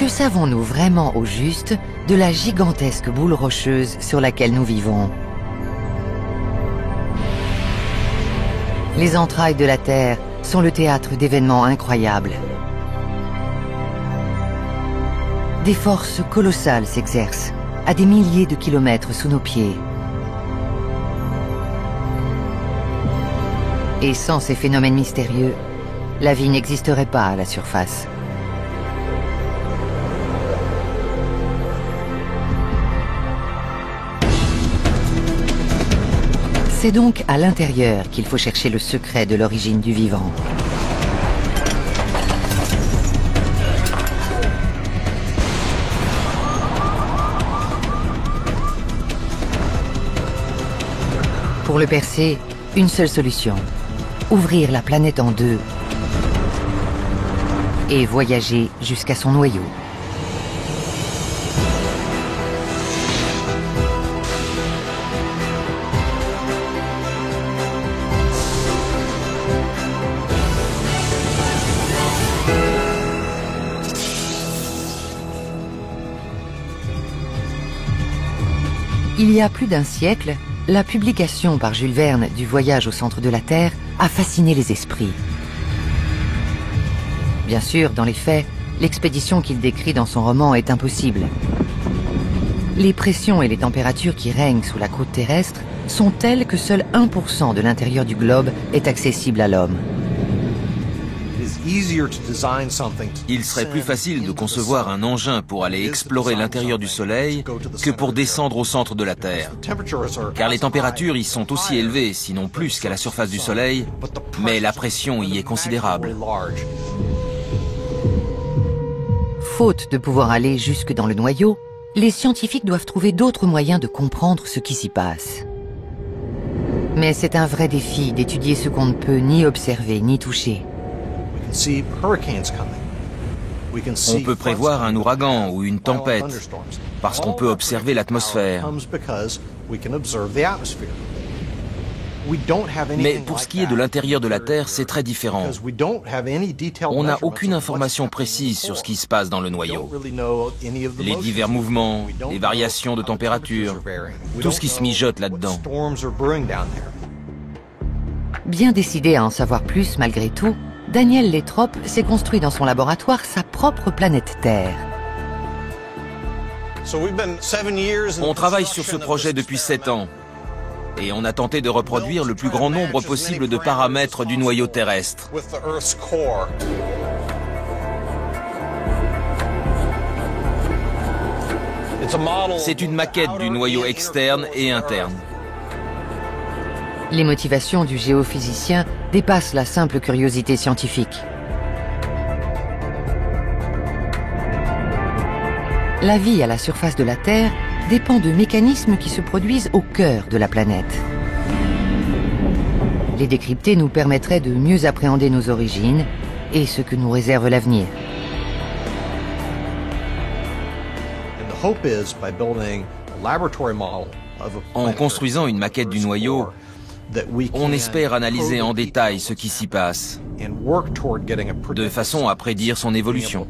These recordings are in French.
Que savons-nous vraiment au juste de la gigantesque boule rocheuse sur laquelle nous vivons? Les entrailles de la Terre sont le théâtre d'événements incroyables. Des forces colossales s'exercent à des milliers de kilomètres sous nos pieds. Et sans ces phénomènes mystérieux, la vie n'existerait pas à la surface. C'est donc à l'intérieur qu'il faut chercher le secret de l'origine du vivant. Pour le percer, une seule solution: ouvrir la planète en deux et voyager jusqu'à son noyau. Il y a plus d'un siècle, la publication par Jules Verne du Voyage au centre de la Terre a fasciné les esprits. Bien sûr, dans les faits, l'expédition qu'il décrit dans son roman est impossible. Les pressions et les températures qui règnent sous la croûte terrestre sont telles que seul 1% de l'intérieur du globe est accessible à l'homme. Il serait plus facile de concevoir un engin pour aller explorer l'intérieur du Soleil que pour descendre au centre de la Terre. Car les températures y sont aussi élevées, sinon plus qu'à la surface du Soleil, mais la pression y est considérable. Faute de pouvoir aller jusque dans le noyau, les scientifiques doivent trouver d'autres moyens de comprendre ce qui s'y passe. Mais c'est un vrai défi d'étudier ce qu'on ne peut ni observer ni toucher. On peut prévoir un ouragan ou une tempête parce qu'on peut observer l'atmosphère. Mais pour ce qui est de l'intérieur de la Terre, c'est très différent. On n'a aucune information précise sur ce qui se passe dans le noyau. Les divers mouvements, les variations de température, tout ce qui se mijote là-dedans. Bien décidé à en savoir plus malgré tout, Daniel Latrobe s'est construit dans son laboratoire sa propre planète Terre. On travaille sur ce projet depuis 7 ans. Et on a tenté de reproduire le plus grand nombre possible de paramètres du noyau terrestre. C'est une maquette du noyau externe et interne. Les motivations du géophysicien dépassent la simple curiosité scientifique. La vie à la surface de la Terre dépend de mécanismes qui se produisent au cœur de la planète. Les décrypter nous permettrait de mieux appréhender nos origines et ce que nous réserve l'avenir. En construisant une maquette du noyau, on espère analyser en détail ce qui s'y passe, de façon à prédire son évolution.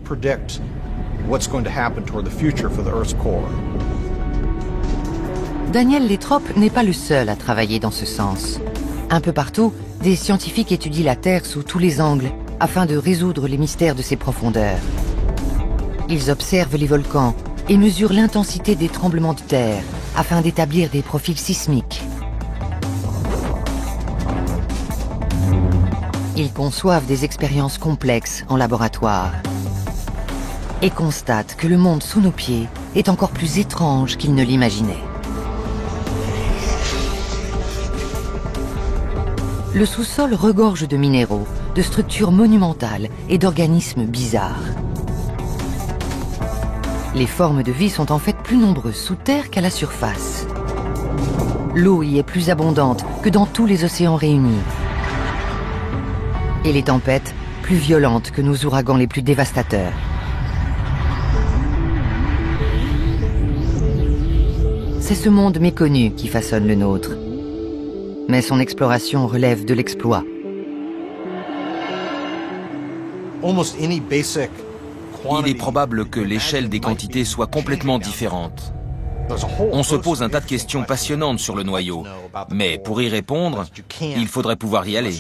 Daniel Latrobe n'est pas le seul à travailler dans ce sens. Un peu partout, des scientifiques étudient la Terre sous tous les angles afin de résoudre les mystères de ses profondeurs. Ils observent les volcans et mesurent l'intensité des tremblements de terre afin d'établir des profils sismiques. Ils conçoivent des expériences complexes en laboratoire et constatent que le monde sous nos pieds est encore plus étrange qu'ils ne l'imaginaient. Le sous-sol regorge de minéraux, de structures monumentales et d'organismes bizarres. Les formes de vie sont en fait plus nombreuses sous terre qu'à la surface. L'eau y est plus abondante que dans tous les océans réunis. Et les tempêtes plus violentes que nos ouragans les plus dévastateurs. C'est ce monde méconnu qui façonne le nôtre. Mais son exploration relève de l'exploit. il est probable que l'échelle des quantités soit complètement différente. On se pose un tas de questions passionnantes sur le noyau, mais pour y répondre, il faudrait pouvoir y aller.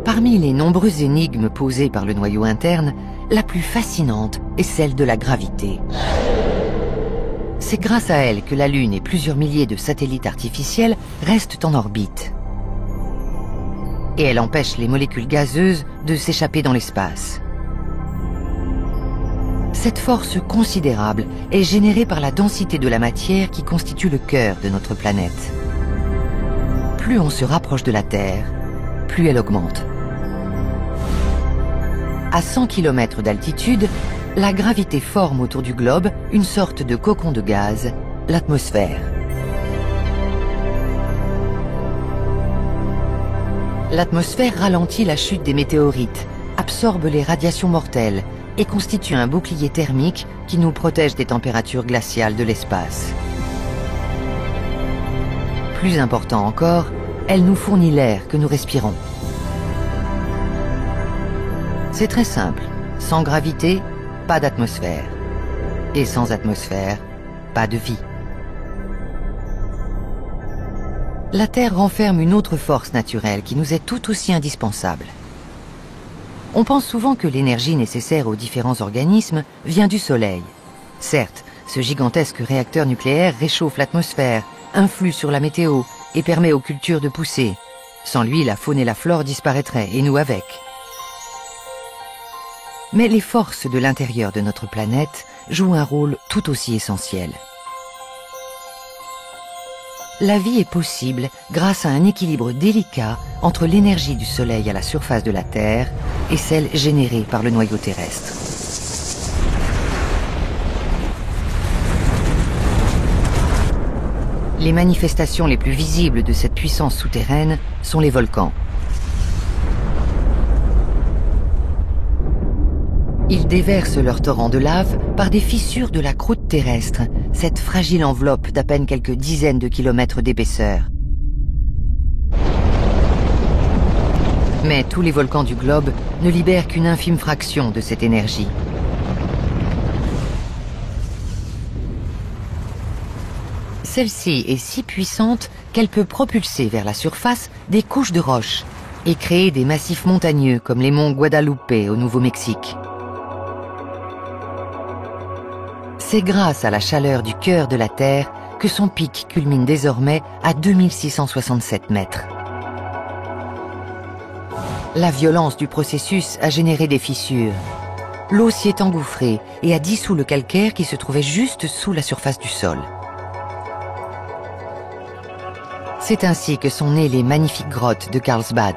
Parmi les nombreuses énigmes posées par le noyau interne, la plus fascinante est celle de la gravité. C'est grâce à elle que la Lune et plusieurs milliers de satellites artificiels restent en orbite. Et elle empêche les molécules gazeuses de s'échapper dans l'espace. Cette force considérable est générée par la densité de la matière qui constitue le cœur de notre planète. Plus on se rapproche de la Terre, plus elle augmente. À 100 km d'altitude, la gravité forme autour du globe une sorte de cocon de gaz, l'atmosphère. L'atmosphère ralentit la chute des météorites, absorbe les radiations mortelles et constitue un bouclier thermique qui nous protège des températures glaciales de l'espace. Plus important encore, elle nous fournit l'air que nous respirons. C'est très simple. Sans gravité, pas d'atmosphère. Et sans atmosphère, pas de vie. La Terre renferme une autre force naturelle qui nous est tout aussi indispensable. On pense souvent que l'énergie nécessaire aux différents organismes vient du Soleil. Certes, ce gigantesque réacteur nucléaire réchauffe l'atmosphère, influe sur la météo et permet aux cultures de pousser. Sans lui, la faune et la flore disparaîtraient, et nous avec. Mais les forces de l'intérieur de notre planète jouent un rôle tout aussi essentiel. La vie est possible grâce à un équilibre délicat entre l'énergie du Soleil à la surface de la Terre et celle générée par le noyau terrestre. Les manifestations les plus visibles de cette puissance souterraine sont les volcans. Ils déversent leurs torrents de lave par des fissures de la croûte terrestre, cette fragile enveloppe d'à peine quelques dizaines de kilomètres d'épaisseur. Mais tous les volcans du globe ne libèrent qu'une infime fraction de cette énergie. Celle-ci est si puissante qu'elle peut propulser vers la surface des couches de roches et créer des massifs montagneux comme les monts Guadalupe au Nouveau-Mexique. C'est grâce à la chaleur du cœur de la Terre que son pic culmine désormais à 2667 mètres. La violence du processus a généré des fissures. L'eau s'y est engouffrée et a dissous le calcaire qui se trouvait juste sous la surface du sol. C'est ainsi que sont nées les magnifiques grottes de Carlsbad.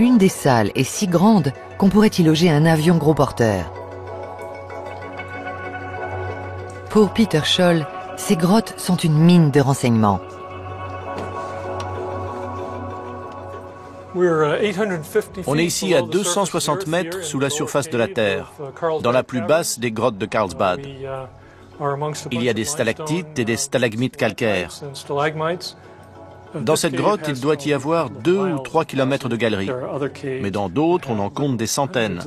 Une des salles est si grande qu'on pourrait y loger un avion gros porteur. Pour Peter Scholl, ces grottes sont une mine de renseignements. On est ici à 260 mètres sous la surface de la Terre, dans la plus basse des grottes de Carlsbad. Il y a des stalactites et des stalagmites calcaires. Dans cette grotte, il doit y avoir 2 ou 3 kilomètres de galeries, mais dans d'autres, on en compte des centaines.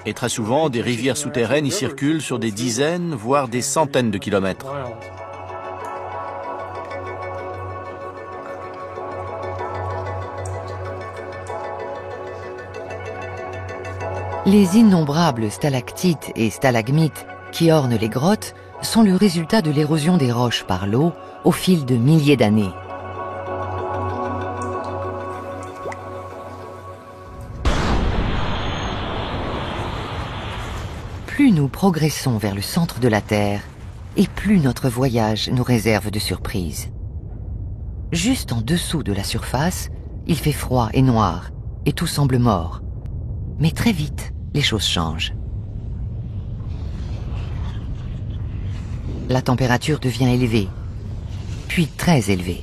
Et très souvent, des rivières souterraines y circulent sur des dizaines, voire des centaines de kilomètres. Les innombrables stalactites et stalagmites qui ornent les grottes sont le résultat de l'érosion des roches par l'eau au fil de milliers d'années. Plus nous progressons vers le centre de la Terre, et plus notre voyage nous réserve de surprises. Juste en dessous de la surface, il fait froid et noir, et tout semble mort. Mais très vite, les choses changent. La température devient élevée, puis très élevée.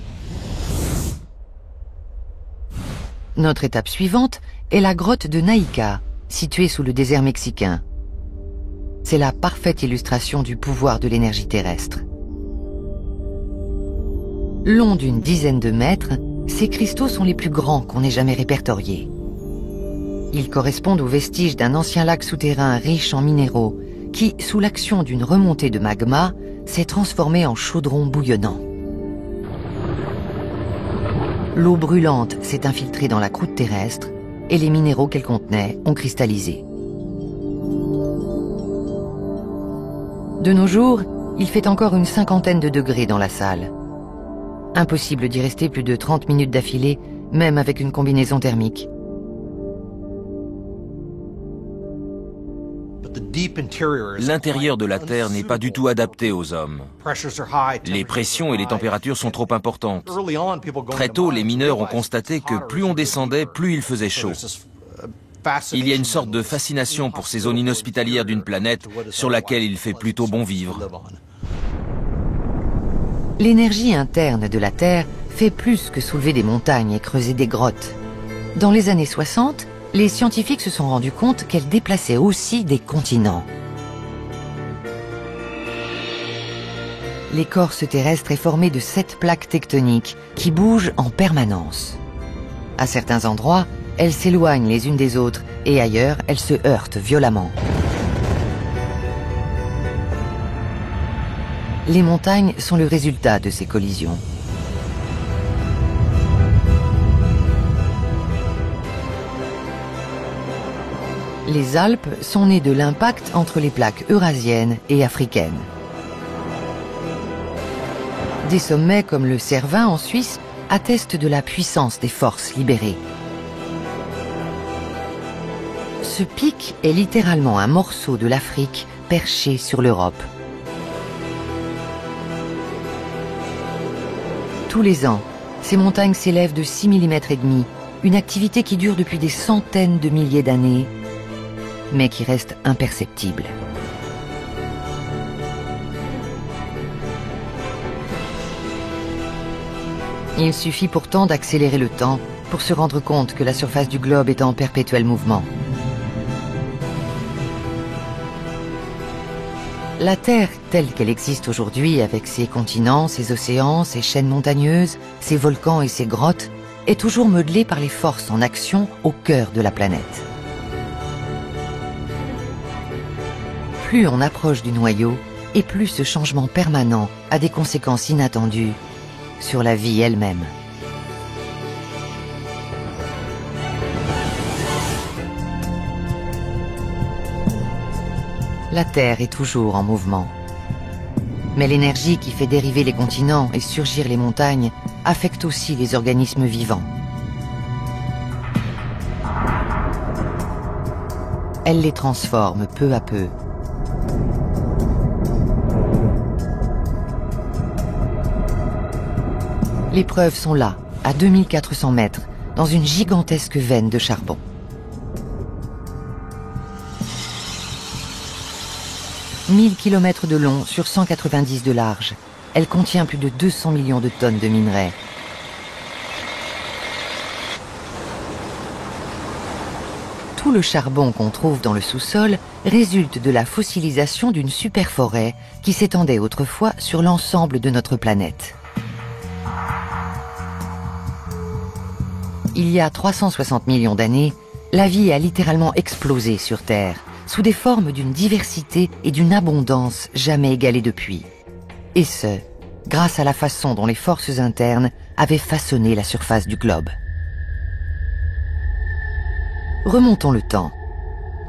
Notre étape suivante est la grotte de Naïka, située sous le désert mexicain. C'est la parfaite illustration du pouvoir de l'énergie terrestre. Long d'une dizaine de mètres, Ces cristaux sont les plus grands qu'on ait jamais répertoriés. Ils correspondent aux vestiges d'un ancien lac souterrain riche en minéraux qui, sous l'action d'une remontée de magma, s'est transformé en chaudron bouillonnant. L'eau brûlante s'est infiltrée dans la croûte terrestre et les minéraux qu'elle contenait ont cristallisé. De nos jours, il fait encore une 50aine de degrés dans la salle. Impossible d'y rester plus de 30 minutes d'affilée, même avec une combinaison thermique. L'intérieur de la Terre n'est pas du tout adapté aux hommes. Les pressions et les températures sont trop importantes. Très tôt, les mineurs ont constaté que plus on descendait, plus il faisait chaud. Il y a une sorte de fascination pour ces zones inhospitalières d'une planète sur laquelle il fait plutôt bon vivre. L'énergie interne de la Terre fait plus que soulever des montagnes et creuser des grottes. Dans les années 60, les scientifiques se sont rendus compte qu'elle déplaçait aussi des continents. L'écorce terrestre est formée de 7 plaques tectoniques qui bougent en permanence. À certains endroits, elles s'éloignent les unes des autres et ailleurs, elles se heurtent violemment. Les montagnes sont le résultat de ces collisions. Les Alpes sont nées de l'impact entre les plaques eurasiennes et africaines. Des sommets comme le Cervin en Suisse attestent de la puissance des forces libérées. Ce pic est littéralement un morceau de l'Afrique perché sur l'Europe. Tous les ans, ces montagnes s'élèvent de 6,5 mm, une activité qui dure depuis des centaines de milliers d'années, mais qui reste imperceptible. Il suffit pourtant d'accélérer le temps pour se rendre compte que la surface du globe est en perpétuel mouvement. La Terre, telle qu'elle existe aujourd'hui, avec ses continents, ses océans, ses chaînes montagneuses, ses volcans et ses grottes, est toujours modelée par les forces en action au cœur de la planète. Plus on approche du noyau, et plus ce changement permanent a des conséquences inattendues sur la vie elle-même. La Terre est toujours en mouvement. Mais l'énergie qui fait dériver les continents et surgir les montagnes affecte aussi les organismes vivants. Elle les transforme peu à peu. Les preuves sont là, à 2400 mètres, dans une gigantesque veine de charbon. « 1000 km de long sur 190 de large. Elle contient plus de 200 millions de tonnes de minerais. Tout le charbon qu'on trouve dans le sous-sol résulte de la fossilisation d'une superforêt qui s'étendait autrefois sur l'ensemble de notre planète. Il y a 360 millions d'années, la vie a littéralement explosé sur Terre, sous des formes d'une diversité et d'une abondance jamais égalées depuis. Et ce, grâce à la façon dont les forces internes avaient façonné la surface du globe. Remontons le temps.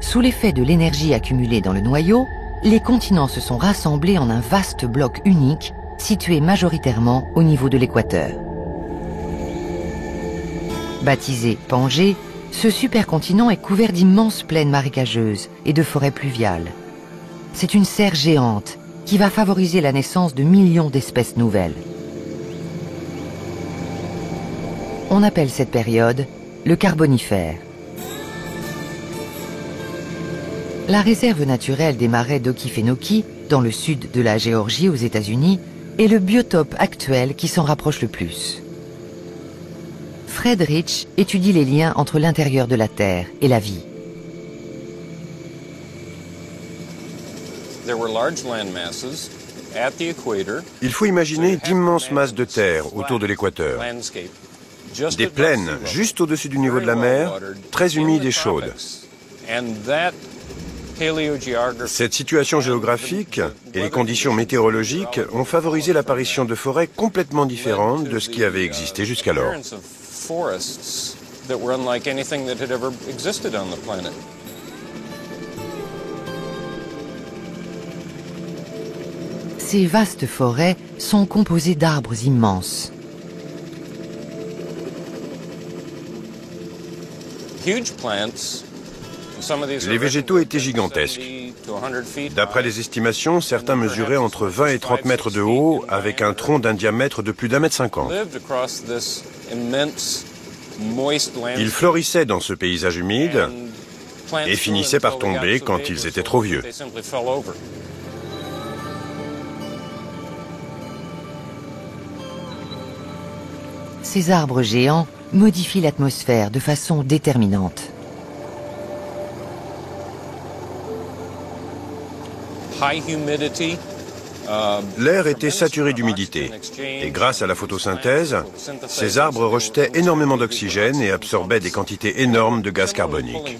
Sous l'effet de l'énergie accumulée dans le noyau, les continents se sont rassemblés en un vaste bloc unique, situé majoritairement au niveau de l'équateur. Baptisé Pangée, ce supercontinent est couvert d'immenses plaines marécageuses et de forêts pluviales. C'est une serre géante qui va favoriser la naissance de millions d'espèces nouvelles. On appelle cette période le Carbonifère. La réserve naturelle des marais d'Okefenokee, dans le sud de la Géorgie aux États-Unis, est le biotope actuel qui s'en rapproche le plus. Fred Rich étudie les liens entre l'intérieur de la Terre et la vie. Il faut imaginer d'immenses masses de terre autour de l'équateur. Des plaines juste au-dessus du niveau de la mer, très humides et chaudes. Cette situation géographique et les conditions météorologiques ont favorisé l'apparition de forêts complètement différentes de ce qui avait existé jusqu'alors. Ces vastes forêts sont composées d'arbres immenses. Les végétaux étaient gigantesques. D'après les estimations, certains mesuraient entre 20 et 30 mètres de haut, avec un tronc d'un diamètre de plus d'1,50 m. Ils florissaient dans ce paysage humide et finissaient par tomber quand ils étaient trop vieux. Ces arbres géants modifient l'atmosphère de façon déterminante. L'air était saturé d'humidité et grâce à la photosynthèse, ces arbres rejetaient énormément d'oxygène et absorbaient des quantités énormes de gaz carbonique.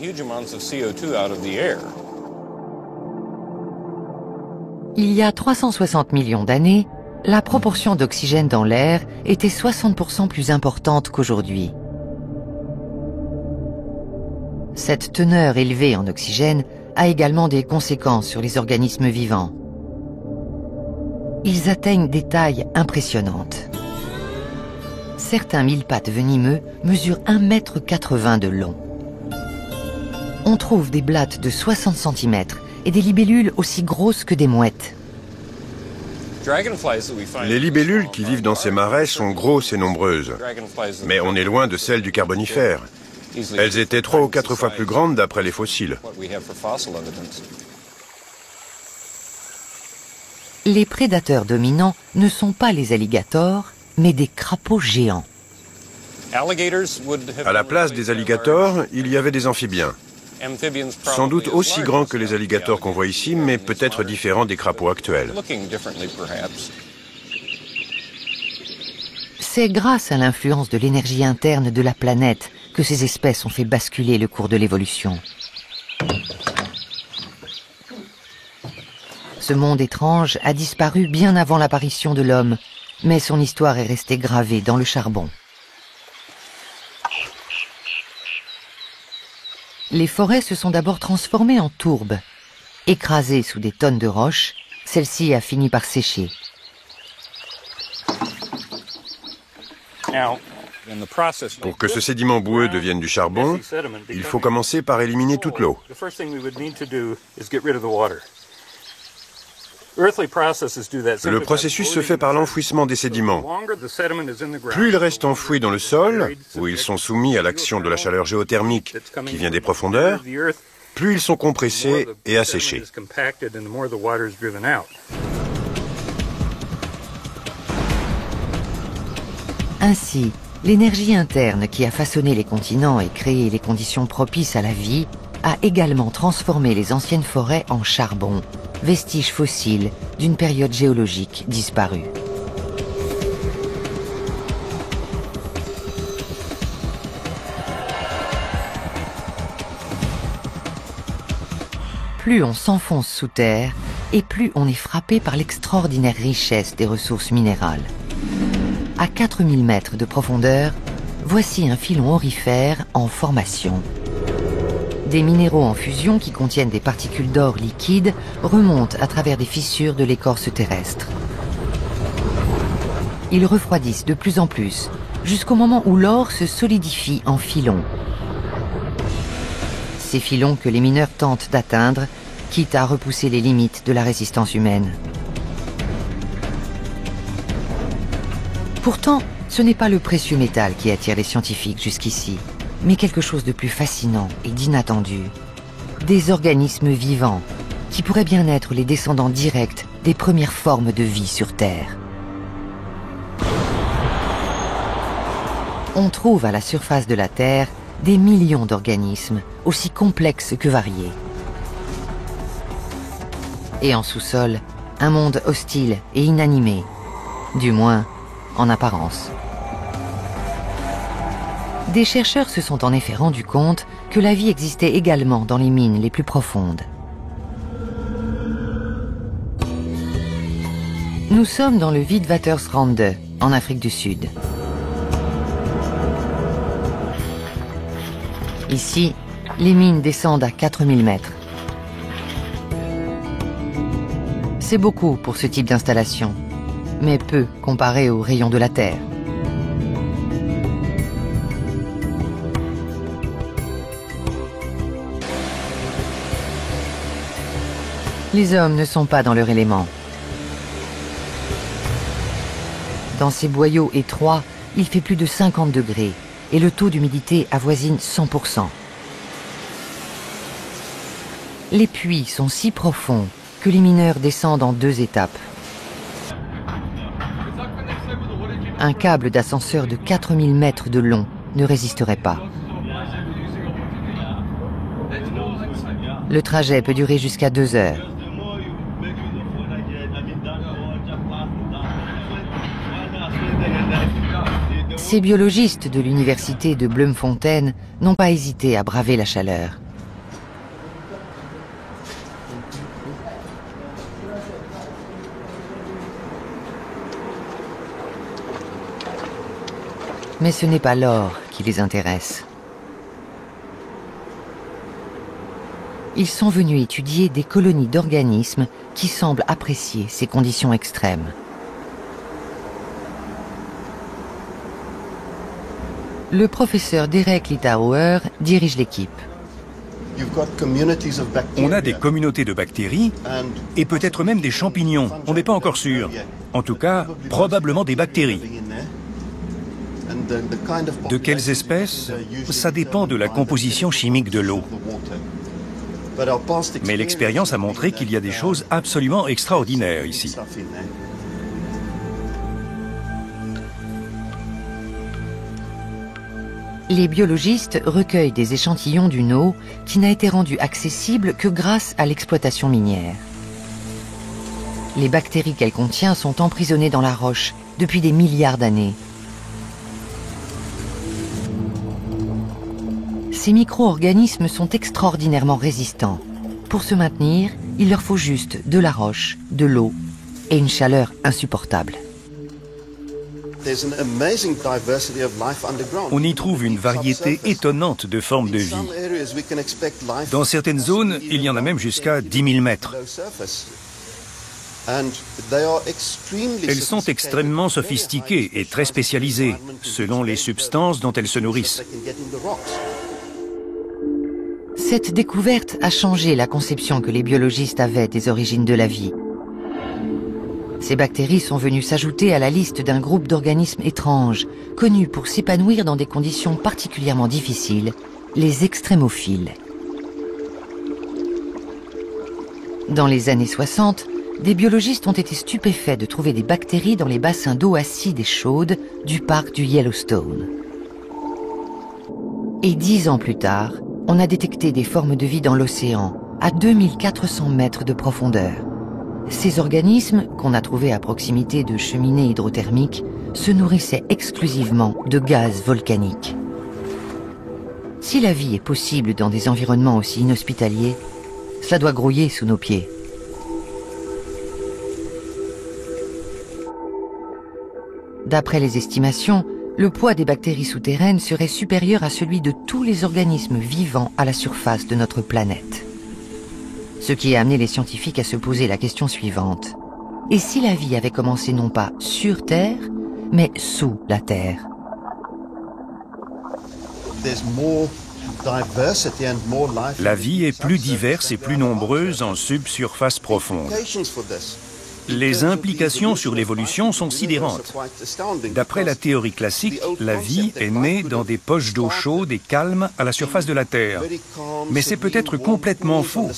Il y a 360 millions d'années, la proportion d'oxygène dans l'air était 60% plus importante qu'aujourd'hui. Cette teneur élevée en oxygène a également des conséquences sur les organismes vivants. Ils atteignent des tailles impressionnantes. Certains mille-pattes venimeux mesurent 1,80 m de long. On trouve des blattes de 60 cm et des libellules aussi grosses que des mouettes. Les libellules qui vivent dans ces marais sont grosses et nombreuses, mais on est loin de celles du Carbonifère. Elles étaient 3 ou 4 fois plus grandes d'après les fossiles. Les prédateurs dominants ne sont pas les alligators, mais des crapauds géants. À la place des alligators, il y avait des amphibiens. Sans doute aussi grands que les alligators qu'on voit ici, mais peut-être différents des crapauds actuels. C'est grâce à l'influence de l'énergie interne de la planète que ces espèces ont fait basculer le cours de l'évolution. Ce monde étrange a disparu bien avant l'apparition de l'homme, mais son histoire est restée gravée dans le charbon. Les forêts se sont d'abord transformées en tourbes. Écrasées sous des tonnes de roches, celle-ci a fini par sécher. Pour que ce sédiment boueux devienne du charbon, il faut commencer par éliminer toute l'eau. Le processus se fait par l'enfouissement des sédiments. Plus ils restent enfouis dans le sol, où ils sont soumis à l'action de la chaleur géothermique qui vient des profondeurs, plus ils sont compressés et asséchés. Ainsi, l'énergie interne qui a façonné les continents et créé les conditions propices à la vie a également transformé les anciennes forêts en charbon, vestiges fossiles d'une période géologique disparue. Plus on s'enfonce sous terre, et plus on est frappé par l'extraordinaire richesse des ressources minérales. À 4000 mètres de profondeur, voici un filon aurifère en formation. Des minéraux en fusion qui contiennent des particules d'or liquides remontent à travers des fissures de l'écorce terrestre. Ils refroidissent de plus en plus, jusqu'au moment où l'or se solidifie en filons. Ces filons que les mineurs tentent d'atteindre, quitte à repousser les limites de la résistance humaine. Pourtant, ce n'est pas le précieux métal qui attire les scientifiques jusqu'ici, mais quelque chose de plus fascinant et d'inattendu. Des organismes vivants, qui pourraient bien être les descendants directs des premières formes de vie sur Terre. On trouve à la surface de la Terre des millions d'organismes, aussi complexes que variés. Et en sous-sol, un monde hostile et inanimé, du moins en apparence. Des chercheurs se sont en effet rendus compte que la vie existait également dans les mines les plus profondes. Nous sommes dans le Witwatersrande, en Afrique du Sud. Ici, les mines descendent à 4000 mètres. C'est beaucoup pour ce type d'installation, mais peu comparé aux rayons de la Terre. Les hommes ne sont pas dans leur élément. Dans ces boyaux étroits, il fait plus de 50 degrés et le taux d'humidité avoisine 100%. Les puits sont si profonds que les mineurs descendent en 2 étapes. Un câble d'ascenseur de 4000 mètres de long ne résisterait pas. Le trajet peut durer jusqu'à 2 heures. Ces biologistes de l'université de Bloemfontein n'ont pas hésité à braver la chaleur. Mais ce n'est pas l'or qui les intéresse. Ils sont venus étudier des colonies d'organismes qui semblent apprécier ces conditions extrêmes. Le professeur Derek Litauer dirige l'équipe. On a des communautés de bactéries et peut-être même des champignons, on n'est pas encore sûr. En tout cas, probablement des bactéries. De quelles espèces? Ça dépend de la composition chimique de l'eau. Mais l'expérience a montré qu'il y a des choses absolument extraordinaires ici. Les biologistes recueillent des échantillons d'une eau qui n'a été rendue accessible que grâce à l'exploitation minière. Les bactéries qu'elle contient sont emprisonnées dans la roche depuis des milliards d'années. Ces micro-organismes sont extraordinairement résistants. Pour se maintenir, il leur faut juste de la roche, de l'eau et une chaleur insupportable. On y trouve une variété étonnante de formes de vie. Dans certaines zones, il y en a même jusqu'à 10 000 mètres. Elles sont extrêmement sophistiquées et très spécialisées, selon les substances dont elles se nourrissent. Cette découverte a changé la conception que les biologistes avaient des origines de la vie. Ces bactéries sont venues s'ajouter à la liste d'un groupe d'organismes étranges, connus pour s'épanouir dans des conditions particulièrement difficiles, les extrémophiles. Dans les années 60, des biologistes ont été stupéfaits de trouver des bactéries dans les bassins d'eau acide et chaude du parc du Yellowstone. Et 10 ans plus tard, on a détecté des formes de vie dans l'océan, à 2400 mètres de profondeur. Ces organismes, qu'on a trouvés à proximité de cheminées hydrothermiques, se nourrissaient exclusivement de gaz volcaniques. Si la vie est possible dans des environnements aussi inhospitaliers, cela doit grouiller sous nos pieds. D'après les estimations, le poids des bactéries souterraines serait supérieur à celui de tous les organismes vivants à la surface de notre planète. Ce qui a amené les scientifiques à se poser la question suivante. Et si la vie avait commencé non pas sur Terre, mais sous la Terre? La vie est plus diverse et plus nombreuse en subsurface profonde. Les implications sur l'évolution sont sidérantes. D'après la théorie classique, la vie est née dans des poches d'eau chaude et calme à la surface de la Terre. Mais c'est peut-être complètement faux.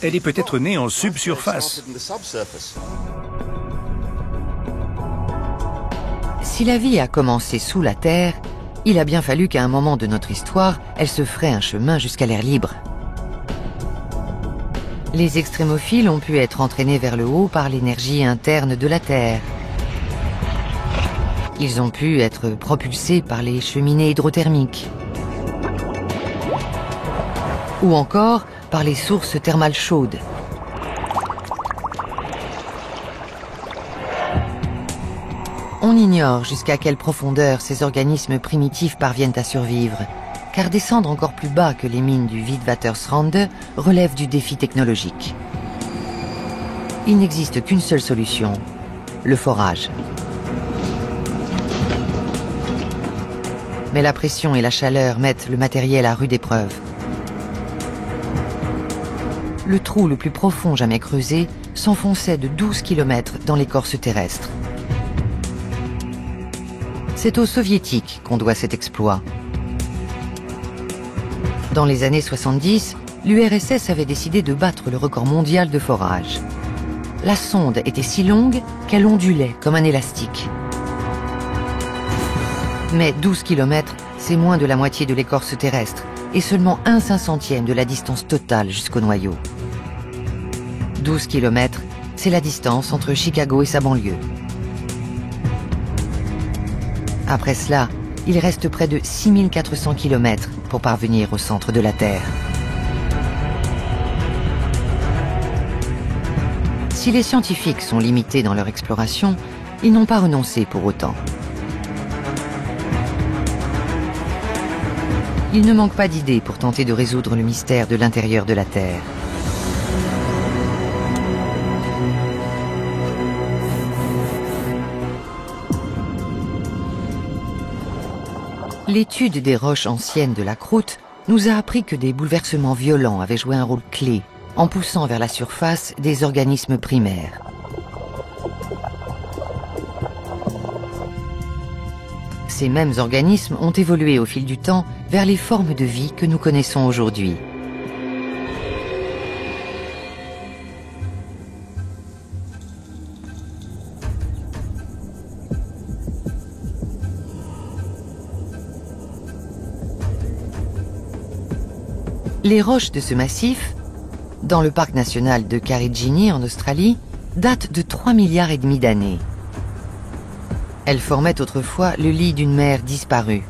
Elle est peut-être née en subsurface. Si la vie a commencé sous la Terre, il a bien fallu qu'à un moment de notre histoire, elle se ferait un chemin jusqu'à l'air libre. Les extrémophiles ont pu être entraînés vers le haut par l'énergie interne de la Terre. Ils ont pu être propulsés par les cheminées hydrothermiques ou encore par les sources thermales chaudes. On ignore jusqu'à quelle profondeur ces organismes primitifs parviennent à survivre, car descendre encore plus bas que les mines du Witwatersrand relève du défi technologique. Il n'existe qu'une seule solution, le forage. Mais la pression et la chaleur mettent le matériel à rude épreuve. Le trou le plus profond jamais creusé s'enfonçait de 12 km dans l'écorce terrestre. C'est aux Soviétiques qu'on doit cet exploit. Dans les années 70, l'URSS avait décidé de battre le record mondial de forage. La sonde était si longue qu'elle ondulait comme un élastique. Mais 12 km, c'est moins de la moitié de l'écorce terrestre et seulement 1/500e de la distance totale jusqu'au noyau. 12 km, c'est la distance entre Chicago et sa banlieue. Après cela, il reste près de 6400 km pour parvenir au centre de la Terre. Si les scientifiques sont limités dans leur exploration, ils n'ont pas renoncé pour autant. Il ne manque pas d'idées pour tenter de résoudre le mystère de l'intérieur de la Terre. L'étude des roches anciennes de la croûte nous a appris que des bouleversements violents avaient joué un rôle clé en poussant vers la surface des organismes primaires. Ces mêmes organismes ont évolué au fil du temps vers les formes de vie que nous connaissons aujourd'hui. Les roches de ce massif, dans le parc national de Karijini en Australie, datent de 3,5 milliards d'années. Elles formaient autrefois le lit d'une mer disparue.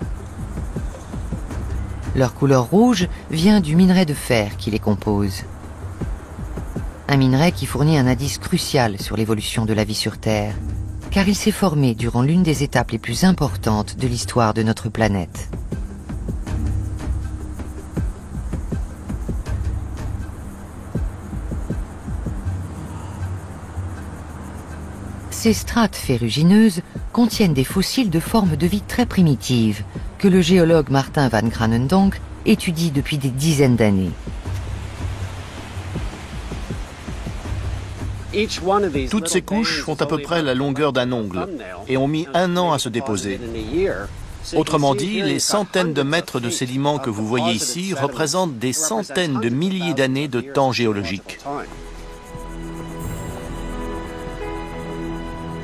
Leur couleur rouge vient du minerai de fer qui les compose. Un minerai qui fournit un indice crucial sur l'évolution de la vie sur Terre, car il s'est formé durant l'une des étapes les plus importantes de l'histoire de notre planète. Ces strates ferrugineuses contiennent des fossiles de formes de vie très primitives que le géologue Martin van Kranendonk étudie depuis des dizaines d'années. Toutes ces couches font à peu près la longueur d'un ongle et ont mis 1 an à se déposer. Autrement dit, les centaines de mètres de sédiments que vous voyez ici représentent des centaines de milliers d'années de temps géologique.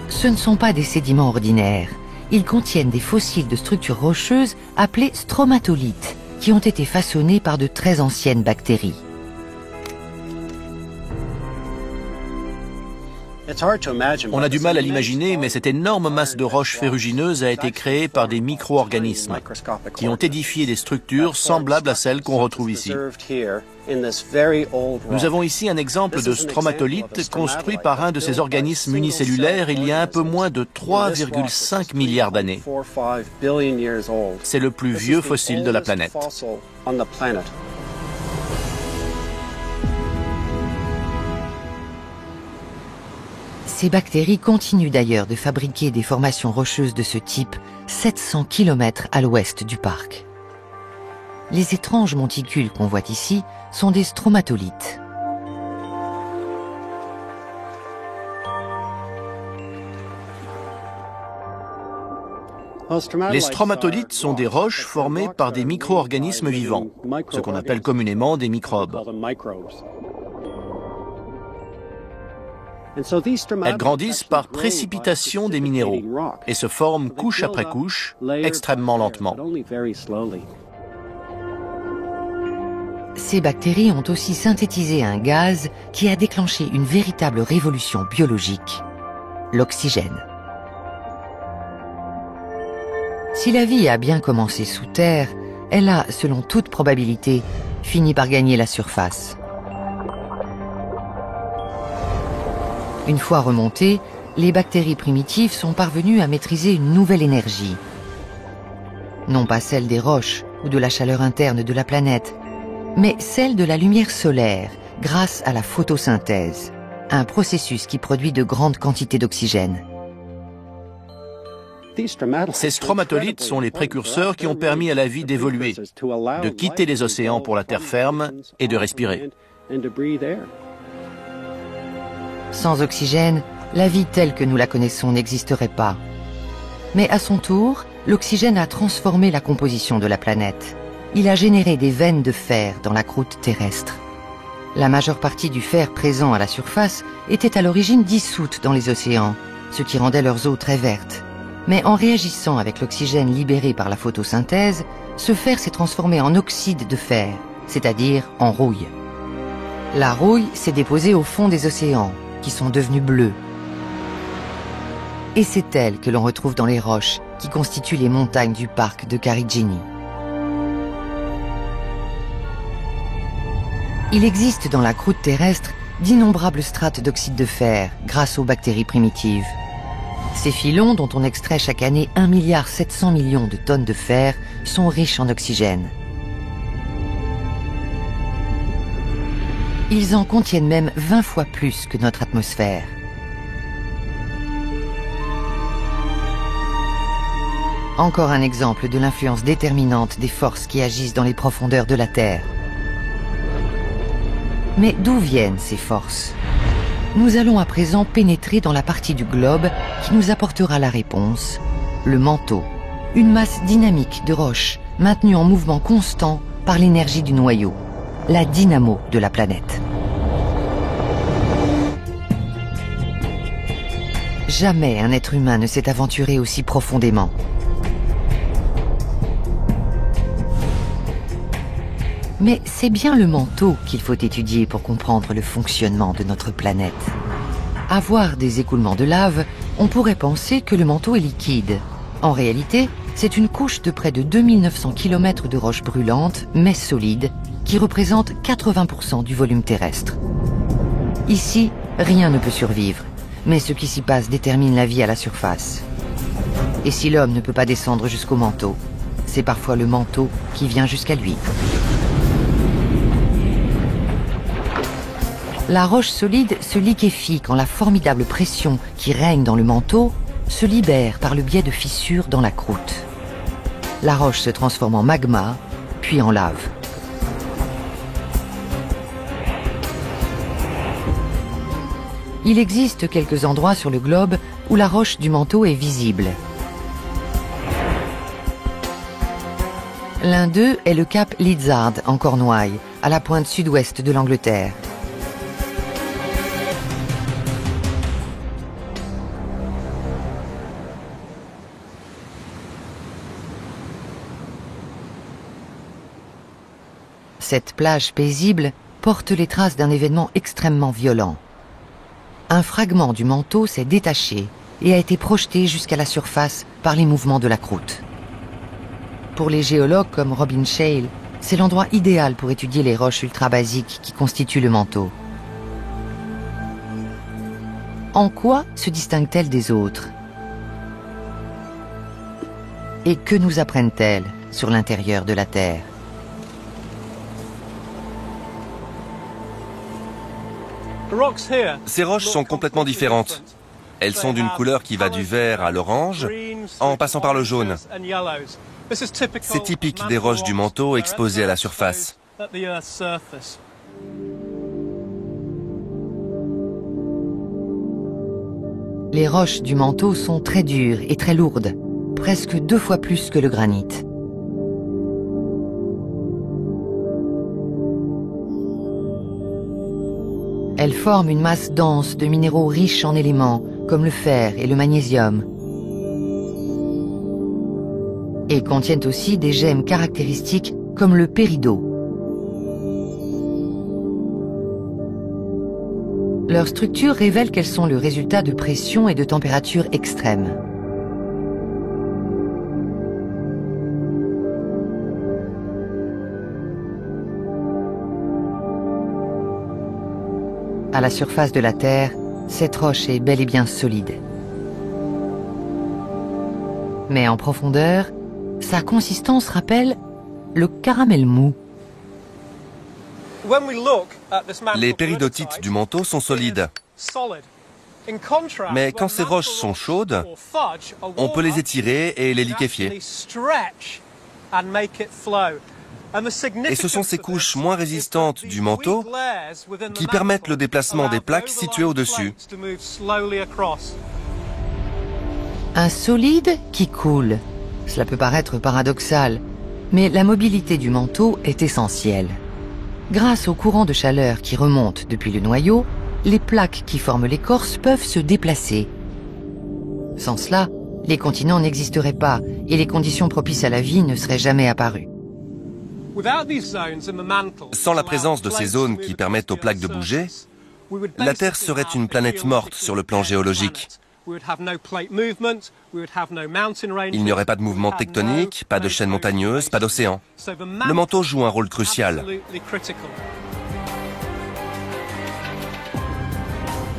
Ce ne sont pas des sédiments ordinaires. Ils contiennent des fossiles de structures rocheuses appelées stromatolithes, qui ont été façonnés par de très anciennes bactéries. On a du mal à l'imaginer, mais cette énorme masse de roches ferrugineuses a été créée par des micro-organismes qui ont édifié des structures semblables à celles qu'on retrouve ici. Nous avons ici un exemple de stromatolithe construit par un de ces organismes unicellulaires il y a un peu moins de 3,5 milliards d'années. C'est le plus vieux fossile de la planète. Ces bactéries continuent d'ailleurs de fabriquer des formations rocheuses de ce type 700 km à l'ouest du parc. Les étranges monticules qu'on voit ici sont des stromatolithes. Les stromatolithes sont des roches formées par des micro-organismes vivants, ce qu'on appelle communément des microbes. Elles grandissent par précipitation des minéraux et se forment couche après couche, extrêmement lentement. Ces bactéries ont aussi synthétisé un gaz qui a déclenché une véritable révolution biologique, l'oxygène. Si la vie a bien commencé sous terre, elle a, selon toute probabilité, fini par gagner la surface. Une fois remontées, les bactéries primitives sont parvenues à maîtriser une nouvelle énergie. Non pas celle des roches ou de la chaleur interne de la planète, mais celle de la lumière solaire grâce à la photosynthèse, un processus qui produit de grandes quantités d'oxygène. Ces stromatolites sont les précurseurs qui ont permis à la vie d'évoluer, de quitter les océans pour la terre ferme et de respirer. Sans oxygène, la vie telle que nous la connaissons n'existerait pas. Mais à son tour, l'oxygène a transformé la composition de la planète. Il a généré des veines de fer dans la croûte terrestre. La majeure partie du fer présent à la surface était à l'origine dissoute dans les océans, ce qui rendait leurs eaux très vertes. Mais en réagissant avec l'oxygène libéré par la photosynthèse, ce fer s'est transformé en oxyde de fer, c'est-à-dire en rouille. La rouille s'est déposée au fond des océans, qui sont devenus bleus. Et c'est elle que l'on retrouve dans les roches qui constituent les montagnes du parc de Karijini. Il existe dans la croûte terrestre d'innombrables strates d'oxyde de fer grâce aux bactéries primitives. Ces filons, dont on extrait chaque année 1,7 milliard de tonnes de fer, sont riches en oxygène. Ils en contiennent même 20 fois plus que notre atmosphère. Encore un exemple de l'influence déterminante des forces qui agissent dans les profondeurs de la Terre. Mais d'où viennent ces forces? Nous allons à présent pénétrer dans la partie du globe qui nous apportera la réponse, le manteau, une masse dynamique de roches maintenue en mouvement constant par l'énergie du noyau, la dynamo de la planète. Jamais un être humain ne s'est aventuré aussi profondément. Mais c'est bien le manteau qu'il faut étudier pour comprendre le fonctionnement de notre planète. À voir des écoulements de lave, on pourrait penser que le manteau est liquide. En réalité, c'est une couche de près de 2900 km de roches brûlantes, mais solides, qui représente 80% du volume terrestre. Ici, rien ne peut survivre, mais ce qui s'y passe détermine la vie à la surface. Et si l'homme ne peut pas descendre jusqu'au manteau, c'est parfois le manteau qui vient jusqu'à lui. La roche solide se liquéfie quand la formidable pression qui règne dans le manteau se libère par le biais de fissures dans la croûte. La roche se transforme en magma, puis en lave. Il existe quelques endroits sur le globe où la roche du manteau est visible. L'un d'eux est le cap Lizard en Cornouailles, à la pointe sud-ouest de l'Angleterre. Cette plage paisible porte les traces d'un événement extrêmement violent. Un fragment du manteau s'est détaché et a été projeté jusqu'à la surface par les mouvements de la croûte. Pour les géologues comme Robin Shale, c'est l'endroit idéal pour étudier les roches ultra-basiques qui constituent le manteau. En quoi se distinguent-elles des autres? Et que nous apprennent-elles sur l'intérieur de la Terre? Ces roches sont complètement différentes. Elles sont d'une couleur qui va du vert à l'orange, en passant par le jaune. C'est typique des roches du manteau exposées à la surface. Les roches du manteau sont très dures et très lourdes, presque 2 fois plus que le granit. Elles forment une masse dense de minéraux riches en éléments, comme le fer et le magnésium. Et contiennent aussi des gemmes caractéristiques, comme le péridot. Leur structure révèle qu'elles sont le résultat de pression et de température extrêmes. À la surface de la Terre, cette roche est bel et bien solide. Mais en profondeur, sa consistance rappelle le caramel mou. Les péridotites du manteau sont solides. Mais quand ces roches sont chaudes, on peut les étirer et les liquéfier. Et ce sont ces couches moins résistantes du manteau qui permettent le déplacement des plaques situées au-dessus. Un solide qui coule. Cela peut paraître paradoxal, mais la mobilité du manteau est essentielle. Grâce au courant de chaleur qui remonte depuis le noyau, les plaques qui forment l'écorce peuvent se déplacer. Sans cela, les continents n'existeraient pas et les conditions propices à la vie ne seraient jamais apparues. Sans la présence de ces zones qui permettent aux plaques de bouger, la Terre serait une planète morte sur le plan géologique. Il n'y aurait pas de mouvement tectonique, pas de chaînes montagneuses, pas d'océan. Le manteau joue un rôle crucial.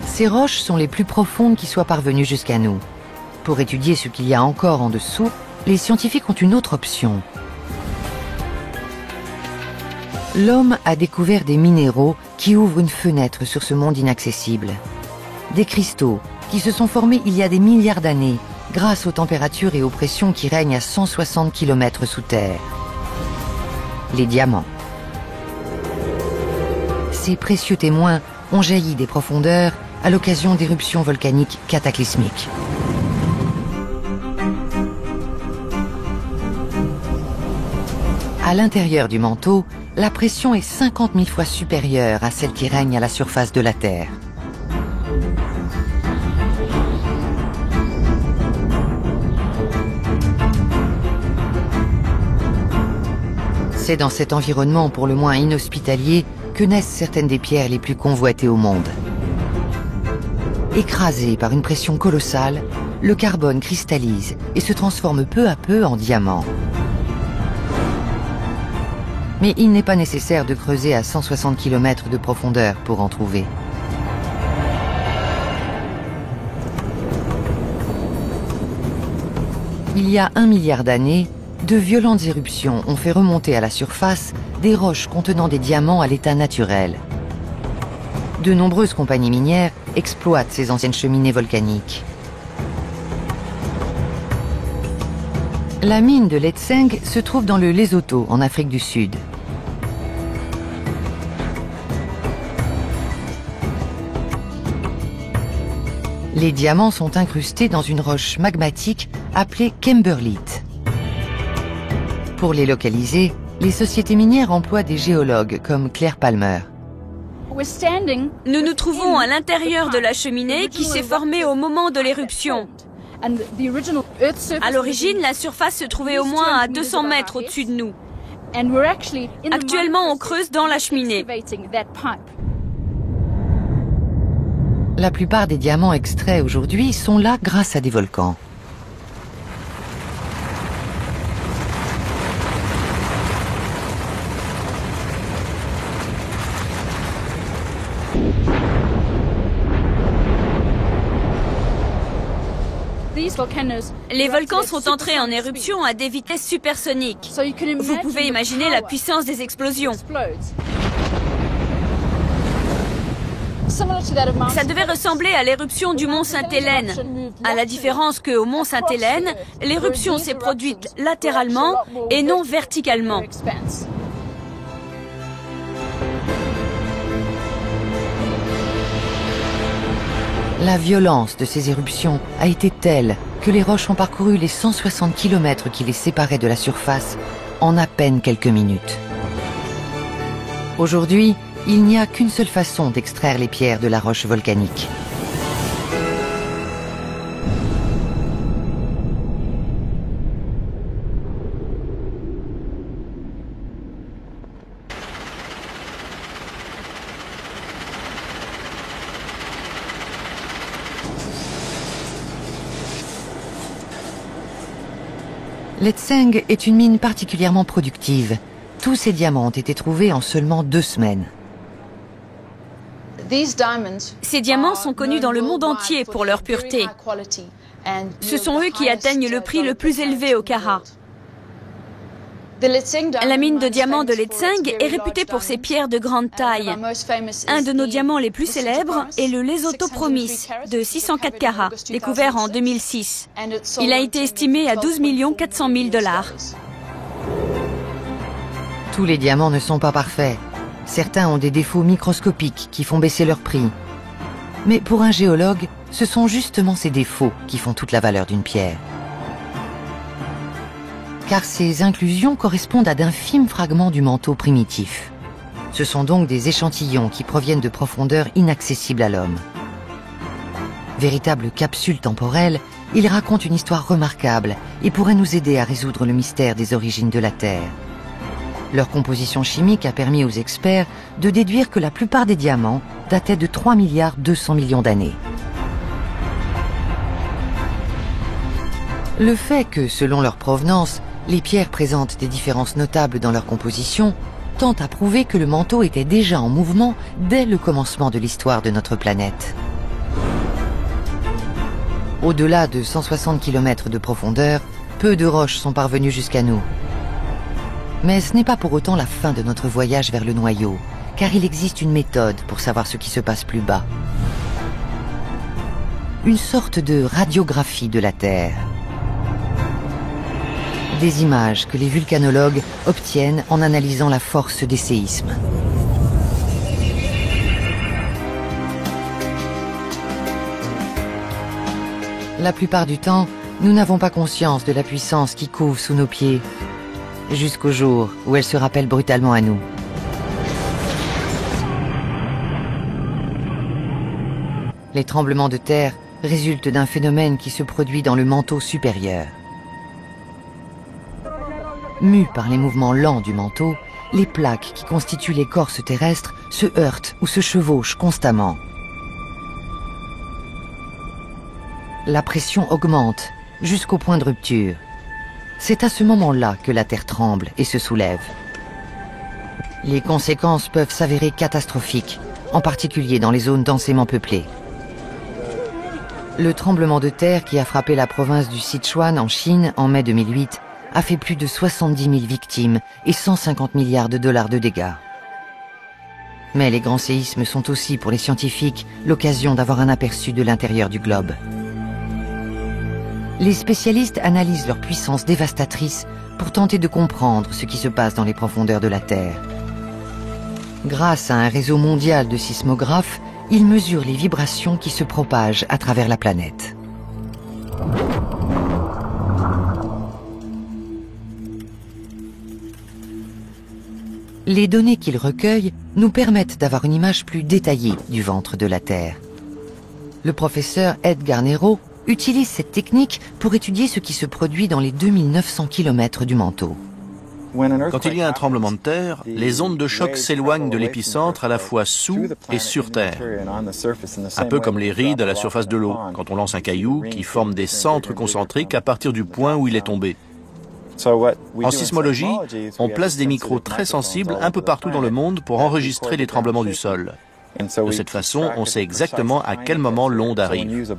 Ces roches sont les plus profondes qui soient parvenues jusqu'à nous. Pour étudier ce qu'il y a encore en dessous, les scientifiques ont une autre option. L'homme a découvert des minéraux qui ouvrent une fenêtre sur ce monde inaccessible. Des cristaux qui se sont formés il y a des milliards d'années grâce aux températures et aux pressions qui règnent à 160 km sous terre. Les diamants. Ces précieux témoins ont jailli des profondeurs à l'occasion d'éruptions volcaniques cataclysmiques. À l'intérieur du manteau, la pression est 50 000 fois supérieure à celle qui règne à la surface de la Terre. C'est dans cet environnement pour le moins inhospitalier que naissent certaines des pierres les plus convoitées au monde. Écrasé par une pression colossale, le carbone cristallise et se transforme peu à peu en diamant. Mais il n'est pas nécessaire de creuser à 160 km de profondeur pour en trouver. Il y a 1 milliard d'années, de violentes éruptions ont fait remonter à la surface des roches contenant des diamants à l'état naturel. De nombreuses compagnies minières exploitent ces anciennes cheminées volcaniques. La mine de Letseng se trouve dans le Lesotho, en Afrique du Sud. Les diamants sont incrustés dans une roche magmatique appelée Kimberlite. Pour les localiser, les sociétés minières emploient des géologues comme Claire Palmer. Nous nous trouvons à l'intérieur de la cheminée qui s'est formée au moment de l'éruption. À l'origine, la surface se trouvait au moins à 200 mètres au-dessus de nous. Actuellement, on creuse dans la cheminée. La plupart des diamants extraits aujourd'hui sont là grâce à des volcans. Les volcans sont entrés en éruption à des vitesses supersoniques. Vous pouvez imaginer la puissance des explosions. Ça devait ressembler à l'éruption du mont Sainte-Hélène. À la différence qu'au mont Sainte-Hélène, l'éruption s'est produite latéralement et non verticalement. La violence de ces éruptions a été telle que les roches ont parcouru les 160 km qui les séparaient de la surface en à peine quelques minutes. Aujourd'hui, il n'y a qu'une seule façon d'extraire les pierres de la roche volcanique. Letseng est une mine particulièrement productive. Tous ces diamants ont été trouvés en seulement 2 semaines. Ces diamants sont connus dans le monde entier pour leur pureté. Ce sont eux qui atteignent le prix le plus élevé au carat. La mine de diamants de Letseng est réputée pour ses pierres de grande taille. Un de nos diamants les plus célèbres est le Lesotho Promise de 604 carats, découvert en 2006. Il a été estimé à 12 400 000 $. Tous les diamants ne sont pas parfaits. Certains ont des défauts microscopiques qui font baisser leur prix. Mais pour un géologue, ce sont justement ces défauts qui font toute la valeur d'une pierre. Car ces inclusions correspondent à d'infimes fragments du manteau primitif. Ce sont donc des échantillons qui proviennent de profondeurs inaccessibles à l'homme. Véritables capsules temporelles, ils racontent une histoire remarquable et pourraient nous aider à résoudre le mystère des origines de la Terre. Leur composition chimique a permis aux experts de déduire que la plupart des diamants dataient de 3 200 millions d'années. Le fait que, selon leur provenance, les pierres présentent des différences notables dans leur composition tend à prouver que le manteau était déjà en mouvement dès le commencement de l'histoire de notre planète. Au-delà de 160 km de profondeur, peu de roches sont parvenues jusqu'à nous. Mais ce n'est pas pour autant la fin de notre voyage vers le noyau, car il existe une méthode pour savoir ce qui se passe plus bas. Une sorte de radiographie de la Terre. Des images que les vulcanologues obtiennent en analysant la force des séismes. La plupart du temps, nous n'avons pas conscience de la puissance qui couve sous nos pieds, jusqu'au jour où elle se rappelle brutalement à nous. Les tremblements de terre résultent d'un phénomène qui se produit dans le manteau supérieur. Mus par les mouvements lents du manteau, les plaques qui constituent l'écorce terrestre se heurtent ou se chevauchent constamment. La pression augmente jusqu'au point de rupture. C'est à ce moment-là que la Terre tremble et se soulève. Les conséquences peuvent s'avérer catastrophiques, en particulier dans les zones densément peuplées. Le tremblement de terre qui a frappé la province du Sichuan en Chine en mai 2008 a fait plus de 70 000 victimes et 150 milliards de dollars de dégâts. Mais les grands séismes sont aussi pour les scientifiques l'occasion d'avoir un aperçu de l'intérieur du globe. Les spécialistes analysent leur puissance dévastatrice pour tenter de comprendre ce qui se passe dans les profondeurs de la Terre. Grâce à un réseau mondial de sismographes, ils mesurent les vibrations qui se propagent à travers la planète. Les données qu'ils recueillent nous permettent d'avoir une image plus détaillée du ventre de la Terre. Le professeur Ed Garnero utilise cette technique pour étudier ce qui se produit dans les 2900 km du manteau. Quand il y a un tremblement de terre, les ondes de choc s'éloignent de l'épicentre à la fois sous et sur Terre. Un peu comme les rides à la surface de l'eau, quand on lance un caillou qui forme des centres concentriques à partir du point où il est tombé. En sismologie, on place des micros très sensibles un peu partout dans le monde pour enregistrer les tremblements du sol. De cette façon, on sait exactement à quel moment l'onde arrive.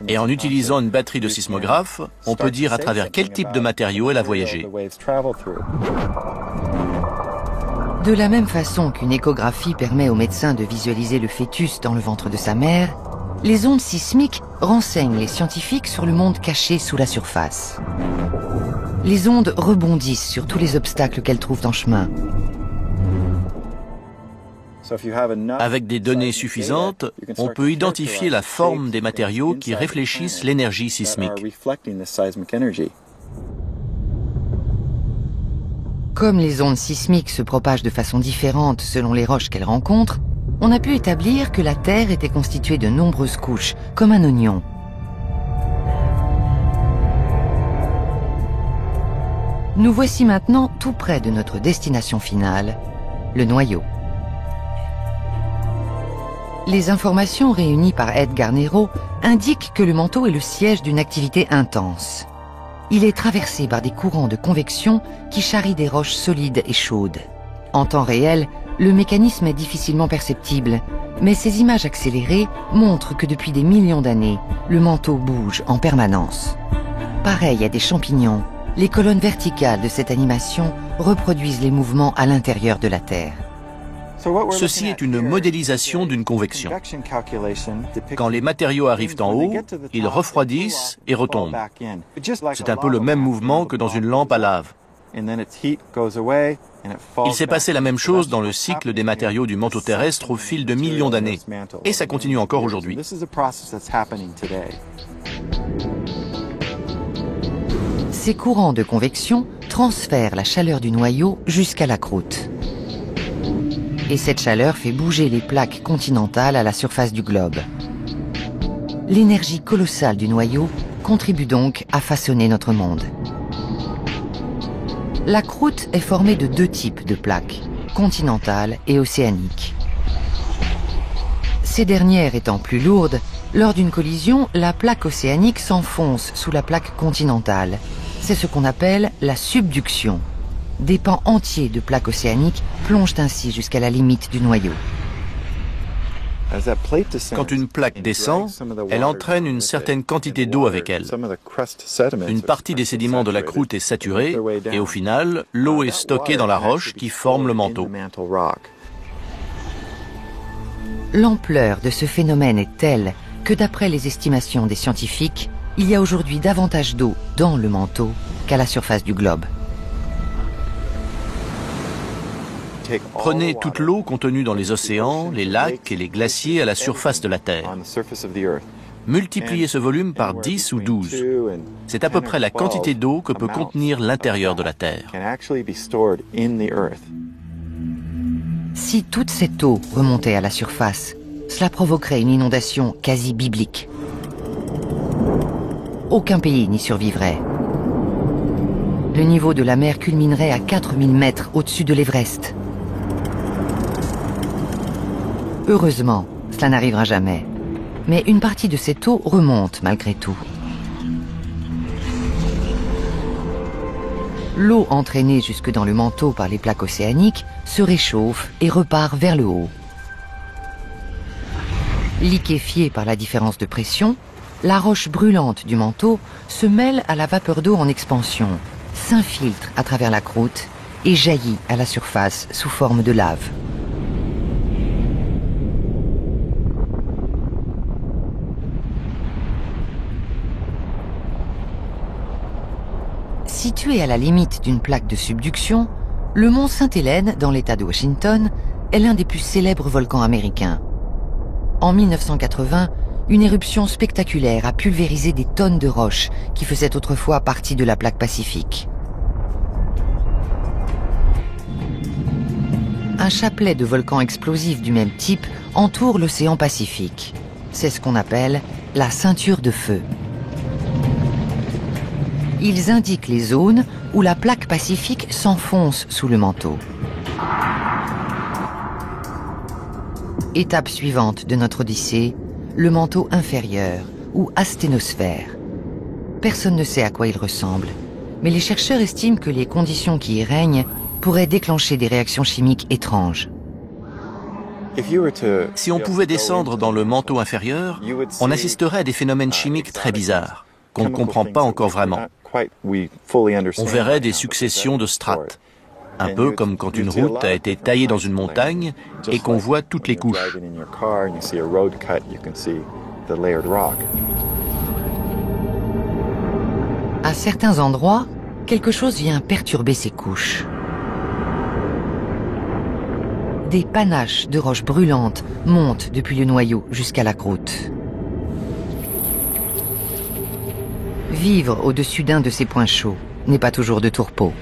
Et en utilisant une batterie de sismographe, on peut dire à travers quel type de matériau elle a voyagé. De la même façon qu'une échographie permet aux médecins de visualiser le fœtus dans le ventre de sa mère, les ondes sismiques renseignent les scientifiques sur le monde caché sous la surface. Les ondes rebondissent sur tous les obstacles qu'elles trouvent en chemin. Avec des données suffisantes, on peut identifier la forme des matériaux qui réfléchissent l'énergie sismique. Comme les ondes sismiques se propagent de façon différente selon les roches qu'elles rencontrent, on a pu établir que la Terre était constituée de nombreuses couches, comme un oignon. Nous voici maintenant tout près de notre destination finale, le noyau. Les informations réunies par Ed Garnero indiquent que le manteau est le siège d'une activité intense. Il est traversé par des courants de convection qui charrient des roches solides et chaudes. En temps réel, Le mécanisme est difficilement perceptible, mais ces images accélérées montrent que depuis des millions d'années, le manteau bouge en permanence. Pareil à des champignons, les colonnes verticales de cette animation reproduisent les mouvements à l'intérieur de la Terre. Ceci est une modélisation d'une convection. Quand les matériaux arrivent en haut, ils refroidissent et retombent. C'est un peu le même mouvement que dans une lampe à lave. Il s'est passé la même chose dans le cycle des matériaux du manteau terrestre au fil de millions d'années. Et ça continue encore aujourd'hui. Ces courants de convection transfèrent la chaleur du noyau jusqu'à la croûte. Et cette chaleur fait bouger les plaques continentales à la surface du globe. L'énergie colossale du noyau contribue donc à façonner notre monde. La croûte est formée de deux types de plaques, continentales et océaniques. Ces dernières étant plus lourdes, lors d'une collision, la plaque océanique s'enfonce sous la plaque continentale. C'est ce qu'on appelle la subduction. Des pans entiers de plaques océaniques plongent ainsi jusqu'à la limite du noyau. Quand une plaque descend, elle entraîne une certaine quantité d'eau avec elle. Une partie des sédiments de la croûte est saturée et au final, l'eau est stockée dans la roche qui forme le manteau. L'ampleur de ce phénomène est telle que d'après les estimations des scientifiques, il y a aujourd'hui davantage d'eau dans le manteau qu'à la surface du globe. Prenez toute l'eau contenue dans les océans, les lacs et les glaciers à la surface de la Terre. Multipliez ce volume par 10 ou 12. C'est à peu près la quantité d'eau que peut contenir l'intérieur de la Terre. Si toute cette eau remontait à la surface, cela provoquerait une inondation quasi biblique. Aucun pays n'y survivrait. Le niveau de la mer culminerait à 4000 mètres au-dessus de l'Everest. Heureusement, cela n'arrivera jamais. Mais une partie de cette eau remonte malgré tout. L'eau entraînée jusque dans le manteau par les plaques océaniques se réchauffe et repart vers le haut. Liquéfiée par la différence de pression, la roche brûlante du manteau se mêle à la vapeur d'eau en expansion, s'infiltre à travers la croûte et jaillit à la surface sous forme de lave. Situé à la limite d'une plaque de subduction, le mont Sainte-Hélène, dans l'État de Washington, est l'un des plus célèbres volcans américains. En 1980, une éruption spectaculaire a pulvérisé des tonnes de roches qui faisaient autrefois partie de la plaque pacifique. Un chapelet de volcans explosifs du même type entoure l'océan Pacifique. C'est ce qu'on appelle la ceinture de feu. Ils indiquent les zones où la plaque pacifique s'enfonce sous le manteau. Étape suivante de notre odyssée, le manteau inférieur, ou asténosphère. Personne ne sait à quoi il ressemble, mais les chercheurs estiment que les conditions qui y règnent pourraient déclencher des réactions chimiques étranges. Si on pouvait descendre dans le manteau inférieur, on assisterait à des phénomènes chimiques très bizarres, qu'on ne comprend pas encore vraiment. On verrait des successions de strates, un peu comme quand une route a été taillée dans une montagne et qu'on voit toutes les couches. À certains endroits, quelque chose vient perturber ces couches. Des panaches de roches brûlantes montent depuis le noyau jusqu'à la croûte. Vivre au-dessus d'un de ces points chauds n'est pas toujours de tourpeau.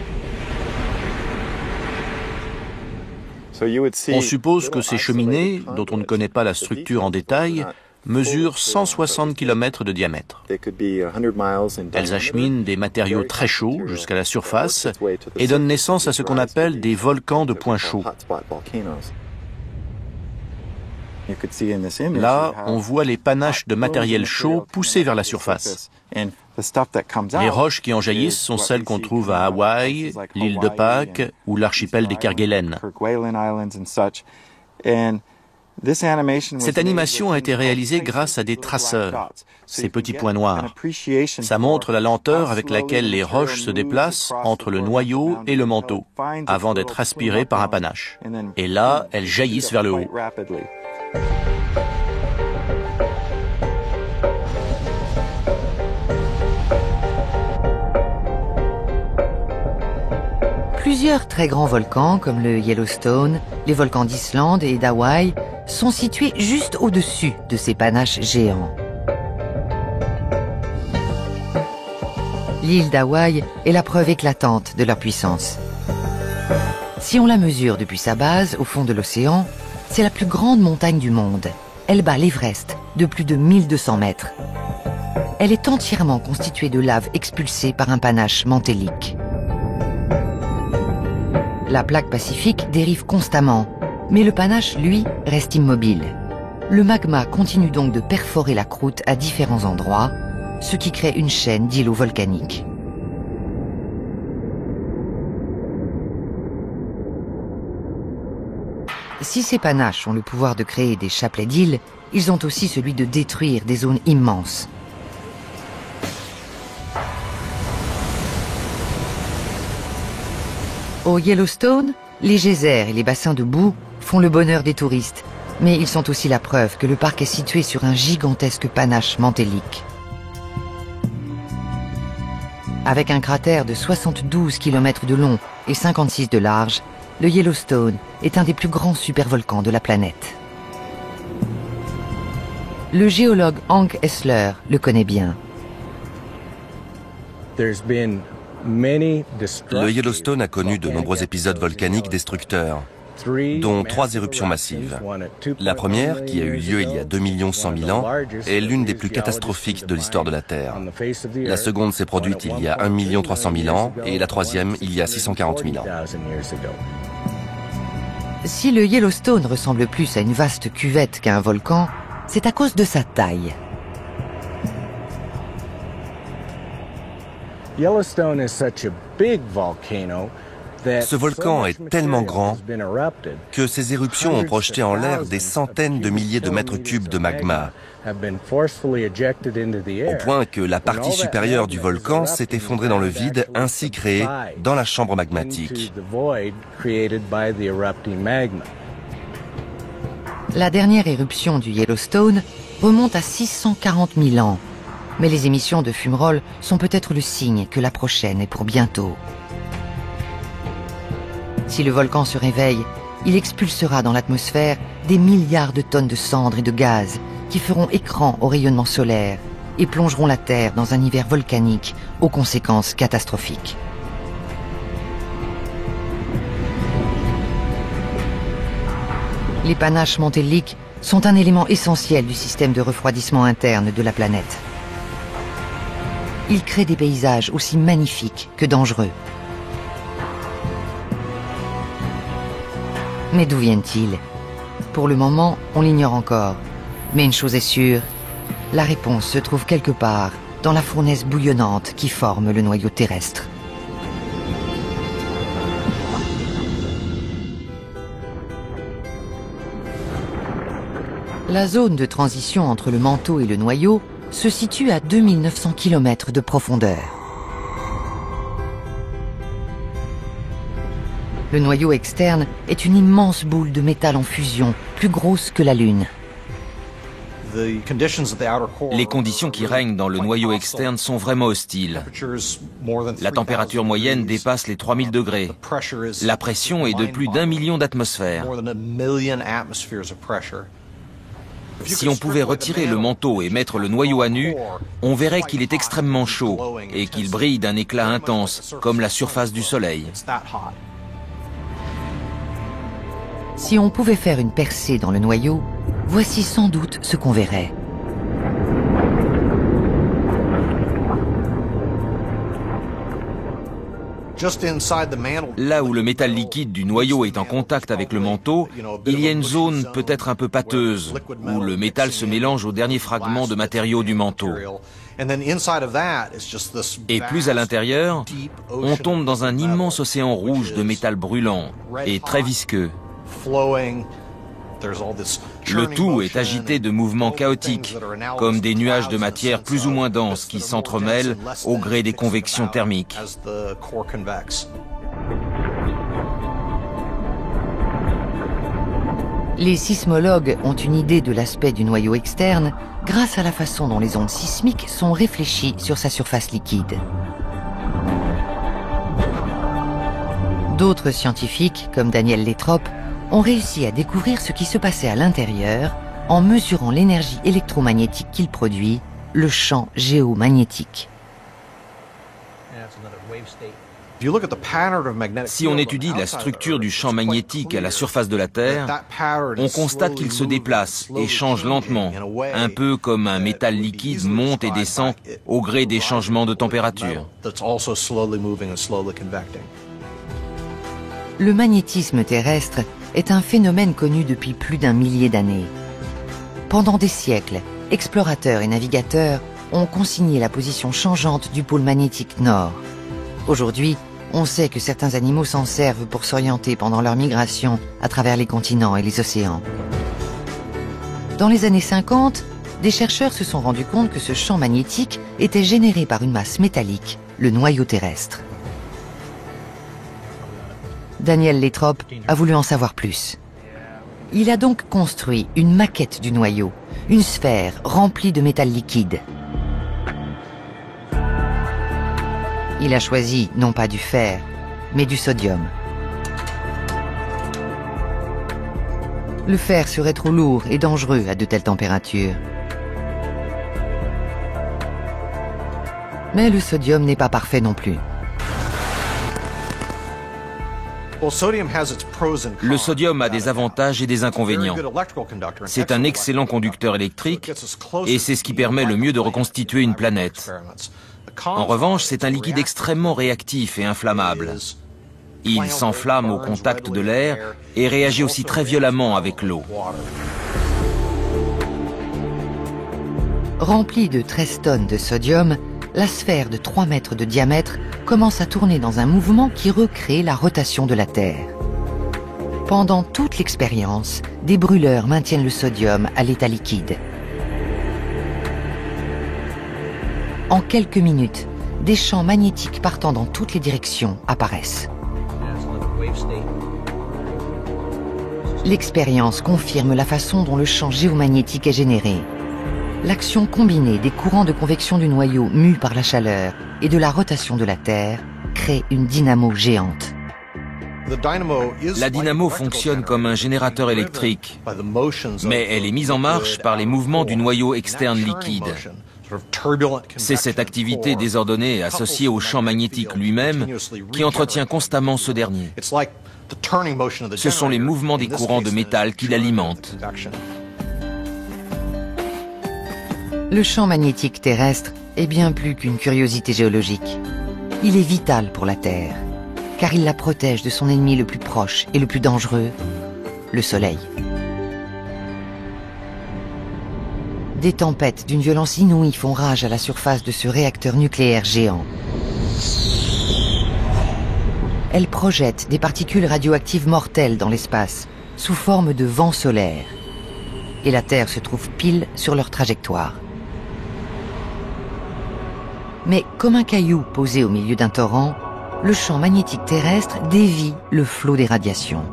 On suppose que ces cheminées, dont on ne connaît pas la structure en détail, mesurent 160 km de diamètre. Elles acheminent des matériaux très chauds jusqu'à la surface et donnent naissance à ce qu'on appelle des volcans de points chauds. Là, on voit les panaches de matériel chaud pousser vers la surface. Les roches qui en jaillissent sont celles qu'on trouve à Hawaï, l'île de Pâques ou l'archipel des Kerguelen. Cette animation a été réalisée grâce à des traceurs, ces petits points noirs. Ça montre la lenteur avec laquelle les roches se déplacent entre le noyau et le manteau, avant d'être aspirées par un panache. Et là, elles jaillissent vers le haut. Plusieurs très grands volcans, comme le Yellowstone, les volcans d'Islande et d'Hawaï, sont situés juste au-dessus de ces panaches géants. L'île d'Hawaï est la preuve éclatante de leur puissance. Si on la mesure depuis sa base, au fond de l'océan, c'est la plus grande montagne du monde. Elle bat l'Everest de plus de 1200 mètres. Elle est entièrement constituée de lave expulsée par un panache mantélique. La plaque pacifique dérive constamment, mais le panache, lui, reste immobile. Le magma continue donc de perforer la croûte à différents endroits, ce qui crée une chaîne d'îlots volcaniques. Si ces panaches ont le pouvoir de créer des chapelets d'îles, ils ont aussi celui de détruire des zones immenses. Au Yellowstone, les geysers et les bassins de boue font le bonheur des touristes, mais ils sont aussi la preuve que le parc est situé sur un gigantesque panache mantélique. Avec un cratère de 72 km de long et 56 de large, le Yellowstone est un des plus grands supervolcans de la planète. Le géologue Hank Hessler le connaît bien. Le Yellowstone a connu de nombreux épisodes volcaniques destructeurs, dont 3 éruptions massives. La première, qui a eu lieu il y a 2 100 000 ans, est l'une des plus catastrophiques de l'histoire de la Terre. La seconde s'est produite il y a 1 300 000 ans et la troisième il y a 640 000 ans. Si le Yellowstone ressemble plus à une vaste cuvette qu'à un volcan, c'est à cause de sa taille. Ce volcan est tellement grand que ses éruptions ont projeté en l'air des centaines de milliers de mètres cubes de magma, au point que la partie supérieure du volcan s'est effondrée dans le vide ainsi créé dans la chambre magmatique. La dernière éruption du Yellowstone remonte à 640 000 ans, mais les émissions de fumerolles sont peut-être le signe que la prochaine est pour bientôt. Si le volcan se réveille, il expulsera dans l'atmosphère des milliards de tonnes de cendres et de gaz qui feront écran au rayonnement solaire et plongeront la Terre dans un hiver volcanique aux conséquences catastrophiques. Les panaches mantéliques sont un élément essentiel du système de refroidissement interne de la planète. Ils créent des paysages aussi magnifiques que dangereux. Mais d'où viennent-ils? Pour le moment, on l'ignore encore. Mais une chose est sûre, la réponse se trouve quelque part dans la fournaise bouillonnante qui forme le noyau terrestre. La zone de transition entre le manteau et le noyau se situe à 2900 km de profondeur. Le noyau externe est une immense boule de métal en fusion, plus grosse que la Lune. Les conditions qui règnent dans le noyau externe sont vraiment hostiles. La température moyenne dépasse les 3000 degrés. La pression est de plus d'1 million d'atmosphères. Si on pouvait retirer le manteau et mettre le noyau à nu, on verrait qu'il est extrêmement chaud et qu'il brille d'un éclat intense, comme la surface du Soleil. Si on pouvait faire une percée dans le noyau, voici sans doute ce qu'on verrait. Là où le métal liquide du noyau est en contact avec le manteau, il y a une zone peut-être un peu pâteuse, où le métal se mélange aux derniers fragments de matériaux du manteau. Et plus à l'intérieur, on tombe dans un immense océan rouge de métal brûlant et très visqueux. Le tout est agité de mouvements chaotiques, comme des nuages de matière plus ou moins denses qui s'entremêlent au gré des convections thermiques. Les sismologues ont une idée de l'aspect du noyau externe grâce à la façon dont les ondes sismiques sont réfléchies sur sa surface liquide. D'autres scientifiques, comme Daniel Lathrop, ont réussi à découvrir ce qui se passait à l'intérieur en mesurant l'énergie électromagnétique qu'il produit, le champ géomagnétique. Si on étudie la structure du champ magnétique à la surface de la Terre, on constate qu'il se déplace et change lentement, un peu comme un métal liquide monte et descend au gré des changements de température. Le magnétisme terrestre est un phénomène connu depuis plus d'1 millier d'années. Pendant des siècles, explorateurs et navigateurs ont consigné la position changeante du pôle magnétique nord. Aujourd'hui, on sait que certains animaux s'en servent pour s'orienter pendant leur migration à travers les continents et les océans. Dans les années 50, des chercheurs se sont rendus compte que ce champ magnétique était généré par une masse métallique, le noyau terrestre. Daniel Lathrop a voulu en savoir plus. Il a donc construit une maquette du noyau, une sphère remplie de métal liquide. Il a choisi non pas du fer, mais du sodium. Le fer serait trop lourd et dangereux à de telles températures. Mais le sodium n'est pas parfait non plus. Le sodium a des avantages et des inconvénients. C'est un excellent conducteur électrique et c'est ce qui permet le mieux de reconstituer une planète. En revanche, c'est un liquide extrêmement réactif et inflammable. Il s'enflamme au contact de l'air et réagit aussi très violemment avec l'eau. Remplie de 13 tonnes de sodium, la sphère de 3 mètres de diamètre commence à tourner dans un mouvement qui recrée la rotation de la Terre. Pendant toute l'expérience, des brûleurs maintiennent le sodium à l'état liquide. En quelques minutes, des champs magnétiques partant dans toutes les directions apparaissent. L'expérience confirme la façon dont le champ géomagnétique est généré. L'action combinée des courants de convection du noyau mus par la chaleur et de la rotation de la Terre crée une dynamo géante. La dynamo fonctionne comme un générateur électrique, mais elle est mise en marche par les mouvements du noyau externe liquide. C'est cette activité désordonnée associée au champ magnétique lui-même qui entretient constamment ce dernier. Ce sont les mouvements des courants de métal qui l'alimentent. Le champ magnétique terrestre est bien plus qu'une curiosité géologique. Il est vital pour la Terre, car il la protège de son ennemi le plus proche et le plus dangereux, le Soleil. Des tempêtes d'une violence inouïe font rage à la surface de ce réacteur nucléaire géant. Elles projettent des particules radioactives mortelles dans l'espace, sous forme de vents solaires. Et la Terre se trouve pile sur leur trajectoire. Mais comme un caillou posé au milieu d'un torrent, le champ magnétique terrestre dévie le flot des radiations.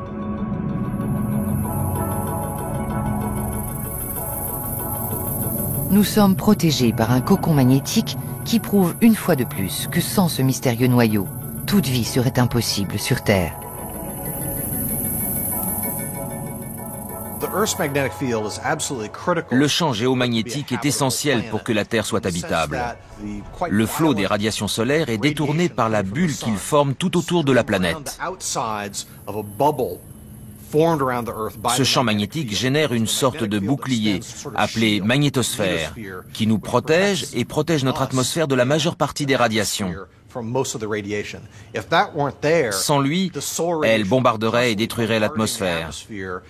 Nous sommes protégés par un cocon magnétique qui prouve une fois de plus que sans ce mystérieux noyau, toute vie serait impossible sur Terre. Le champ géomagnétique est essentiel pour que la Terre soit habitable. Le flot des radiations solaires est détourné par la bulle qu'il forme tout autour de la planète. Ce champ magnétique génère une sorte de bouclier, appelé magnétosphère, qui nous protège et protège notre atmosphère de la majeure partie des radiations. Sans lui, elle bombarderait et détruirait l'atmosphère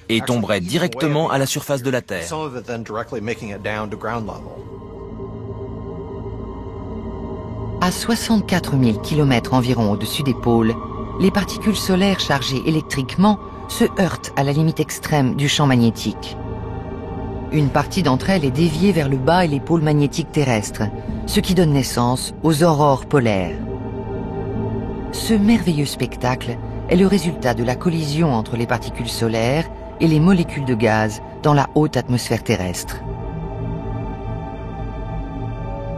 et tomberait directement à la surface de la Terre. À 64 000 km environ au-dessus des pôles, les particules solaires chargées électriquement se heurtent à la limite extrême du champ magnétique. Une partie d'entre elles est déviée vers le bas et les pôles magnétiques terrestres, ce qui donne naissance aux aurores polaires. Ce merveilleux spectacle est le résultat de la collision entre les particules solaires et les molécules de gaz dans la haute atmosphère terrestre.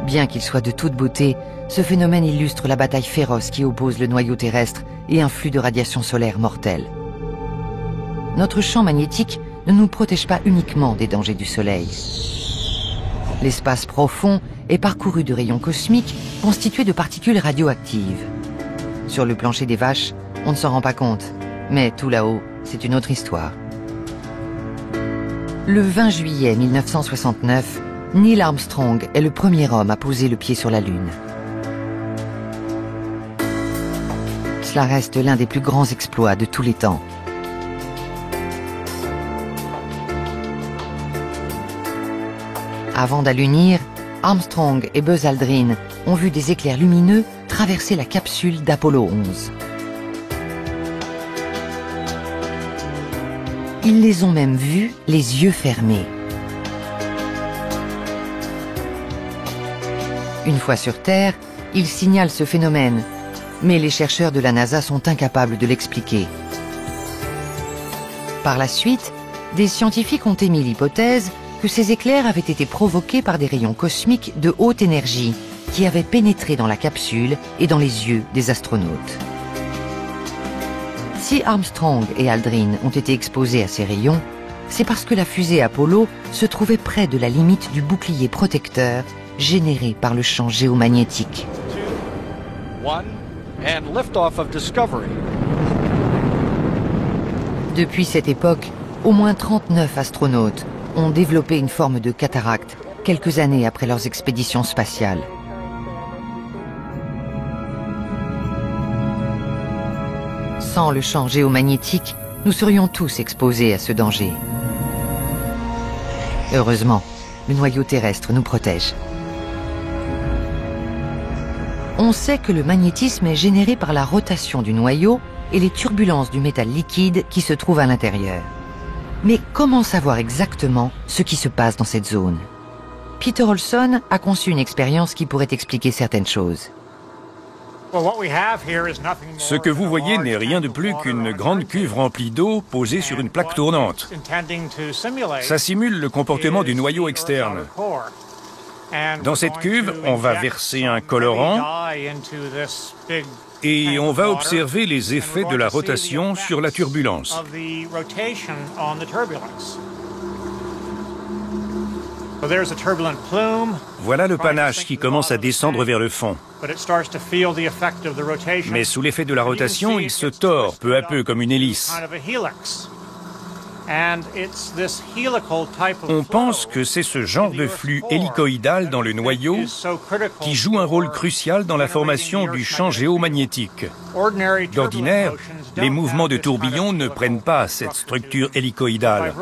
Bien qu'il soit de toute beauté, ce phénomène illustre la bataille féroce qui oppose le noyau terrestre et un flux de radiation solaire mortelle. Notre champ magnétique ne nous protège pas uniquement des dangers du Soleil. L'espace profond est parcouru de rayons cosmiques constitués de particules radioactives. Sur le plancher des vaches, on ne s'en rend pas compte, mais tout là-haut, c'est une autre histoire. Le 20 juillet 1969, Neil Armstrong est le premier homme à poser le pied sur la Lune. Cela reste l'un des plus grands exploits de tous les temps. Avant d'allunir, Armstrong et Buzz Aldrin ont vu des éclairs lumineux traverser la capsule d'Apollo 11. Ils les ont même vus les yeux fermés. Une fois sur Terre, ils signalent ce phénomène, mais les chercheurs de la NASA sont incapables de l'expliquer. Par la suite, des scientifiques ont émis l'hypothèse que ces éclairs avaient été provoqués par des rayons cosmiques de haute énergie qui avaient pénétré dans la capsule et dans les yeux des astronautes. Si Armstrong et Aldrin ont été exposés à ces rayons, c'est parce que la fusée Apollo se trouvait près de la limite du bouclier protecteur généré par le champ géomagnétique. Depuis cette époque, au moins 39 astronautes ont développé une forme de cataracte quelques années après leurs expéditions spatiales. Sans le champ géomagnétique, nous serions tous exposés à ce danger. Heureusement, le noyau terrestre nous protège. On sait que le magnétisme est généré par la rotation du noyau et les turbulences du métal liquide qui se trouve à l'intérieur. Mais comment savoir exactement ce qui se passe dans cette zone? Peter Olson a conçu une expérience qui pourrait expliquer certaines choses. Ce que vous voyez n'est rien de plus qu'une grande cuve remplie d'eau posée sur une plaque tournante. Ça simule le comportement du noyau externe. Dans cette cuve, on va verser un colorant et on va observer les effets de la rotation sur la turbulence. Voilà le panache qui commence à descendre vers le fond. Mais sous l'effet de la rotation, il se tord peu à peu comme une hélice. On pense que c'est ce genre de flux hélicoïdal dans le noyau qui joue un rôle crucial dans la formation du champ géomagnétique. D'ordinaire, les mouvements de tourbillon ne prennent pas cette structure hélicoïdale.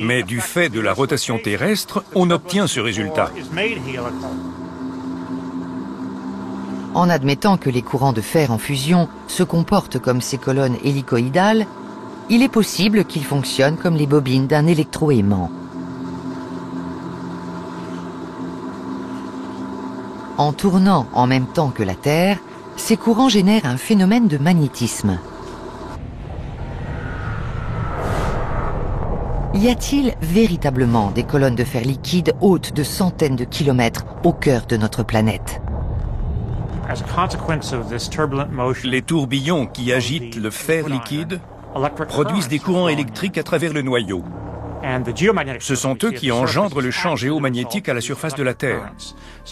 Mais du fait de la rotation terrestre, on obtient ce résultat. En admettant que les courants de fer en fusion se comportent comme ces colonnes hélicoïdales, il est possible qu'ils fonctionnent comme les bobines d'un électroaimant. En tournant en même temps que la Terre, ces courants génèrent un phénomène de magnétisme. Y a-t-il véritablement des colonnes de fer liquide hautes de centaines de kilomètres au cœur de notre planète? Les tourbillons qui agitent le fer liquide produisent des courants électriques à travers le noyau. Ce sont eux qui engendrent le champ géomagnétique à la surface de la Terre.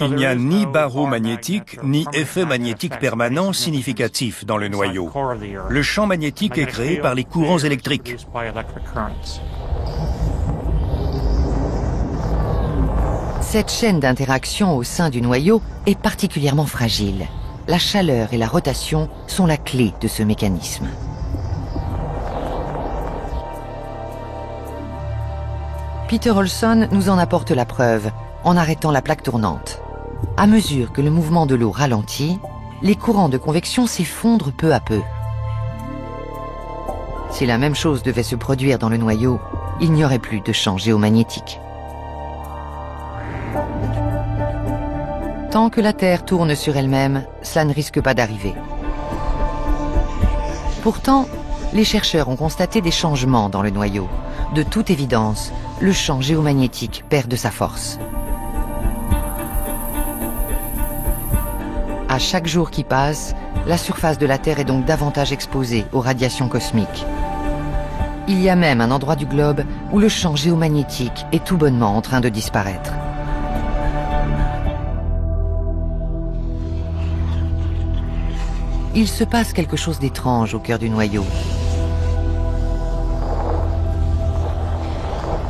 Il n'y a ni barreau magnétique, ni effet magnétique permanent significatif dans le noyau. Le champ magnétique est créé par les courants électriques. Cette chaîne d'interaction au sein du noyau est particulièrement fragile. la chaleur et la rotation sont la clé de ce mécanisme. Peter Olson nous en apporte la preuve en arrêtant la plaque tournante. À mesure que le mouvement de l'eau ralentit, les courants de convection s'effondrent peu à peu. Si la même chose devait se produire dans le noyau, il n'y aurait plus de champ géomagnétique. Tant que la Terre tourne sur elle-même, cela ne risque pas d'arriver. Pourtant, les chercheurs ont constaté des changements dans le noyau. De toute évidence, le champ géomagnétique perd de sa force. À chaque jour qui passe, la surface de la Terre est donc davantage exposée aux radiations cosmiques. Il y a même un endroit du globe où le champ géomagnétique est tout bonnement en train de disparaître. Il se passe quelque chose d'étrange au cœur du noyau.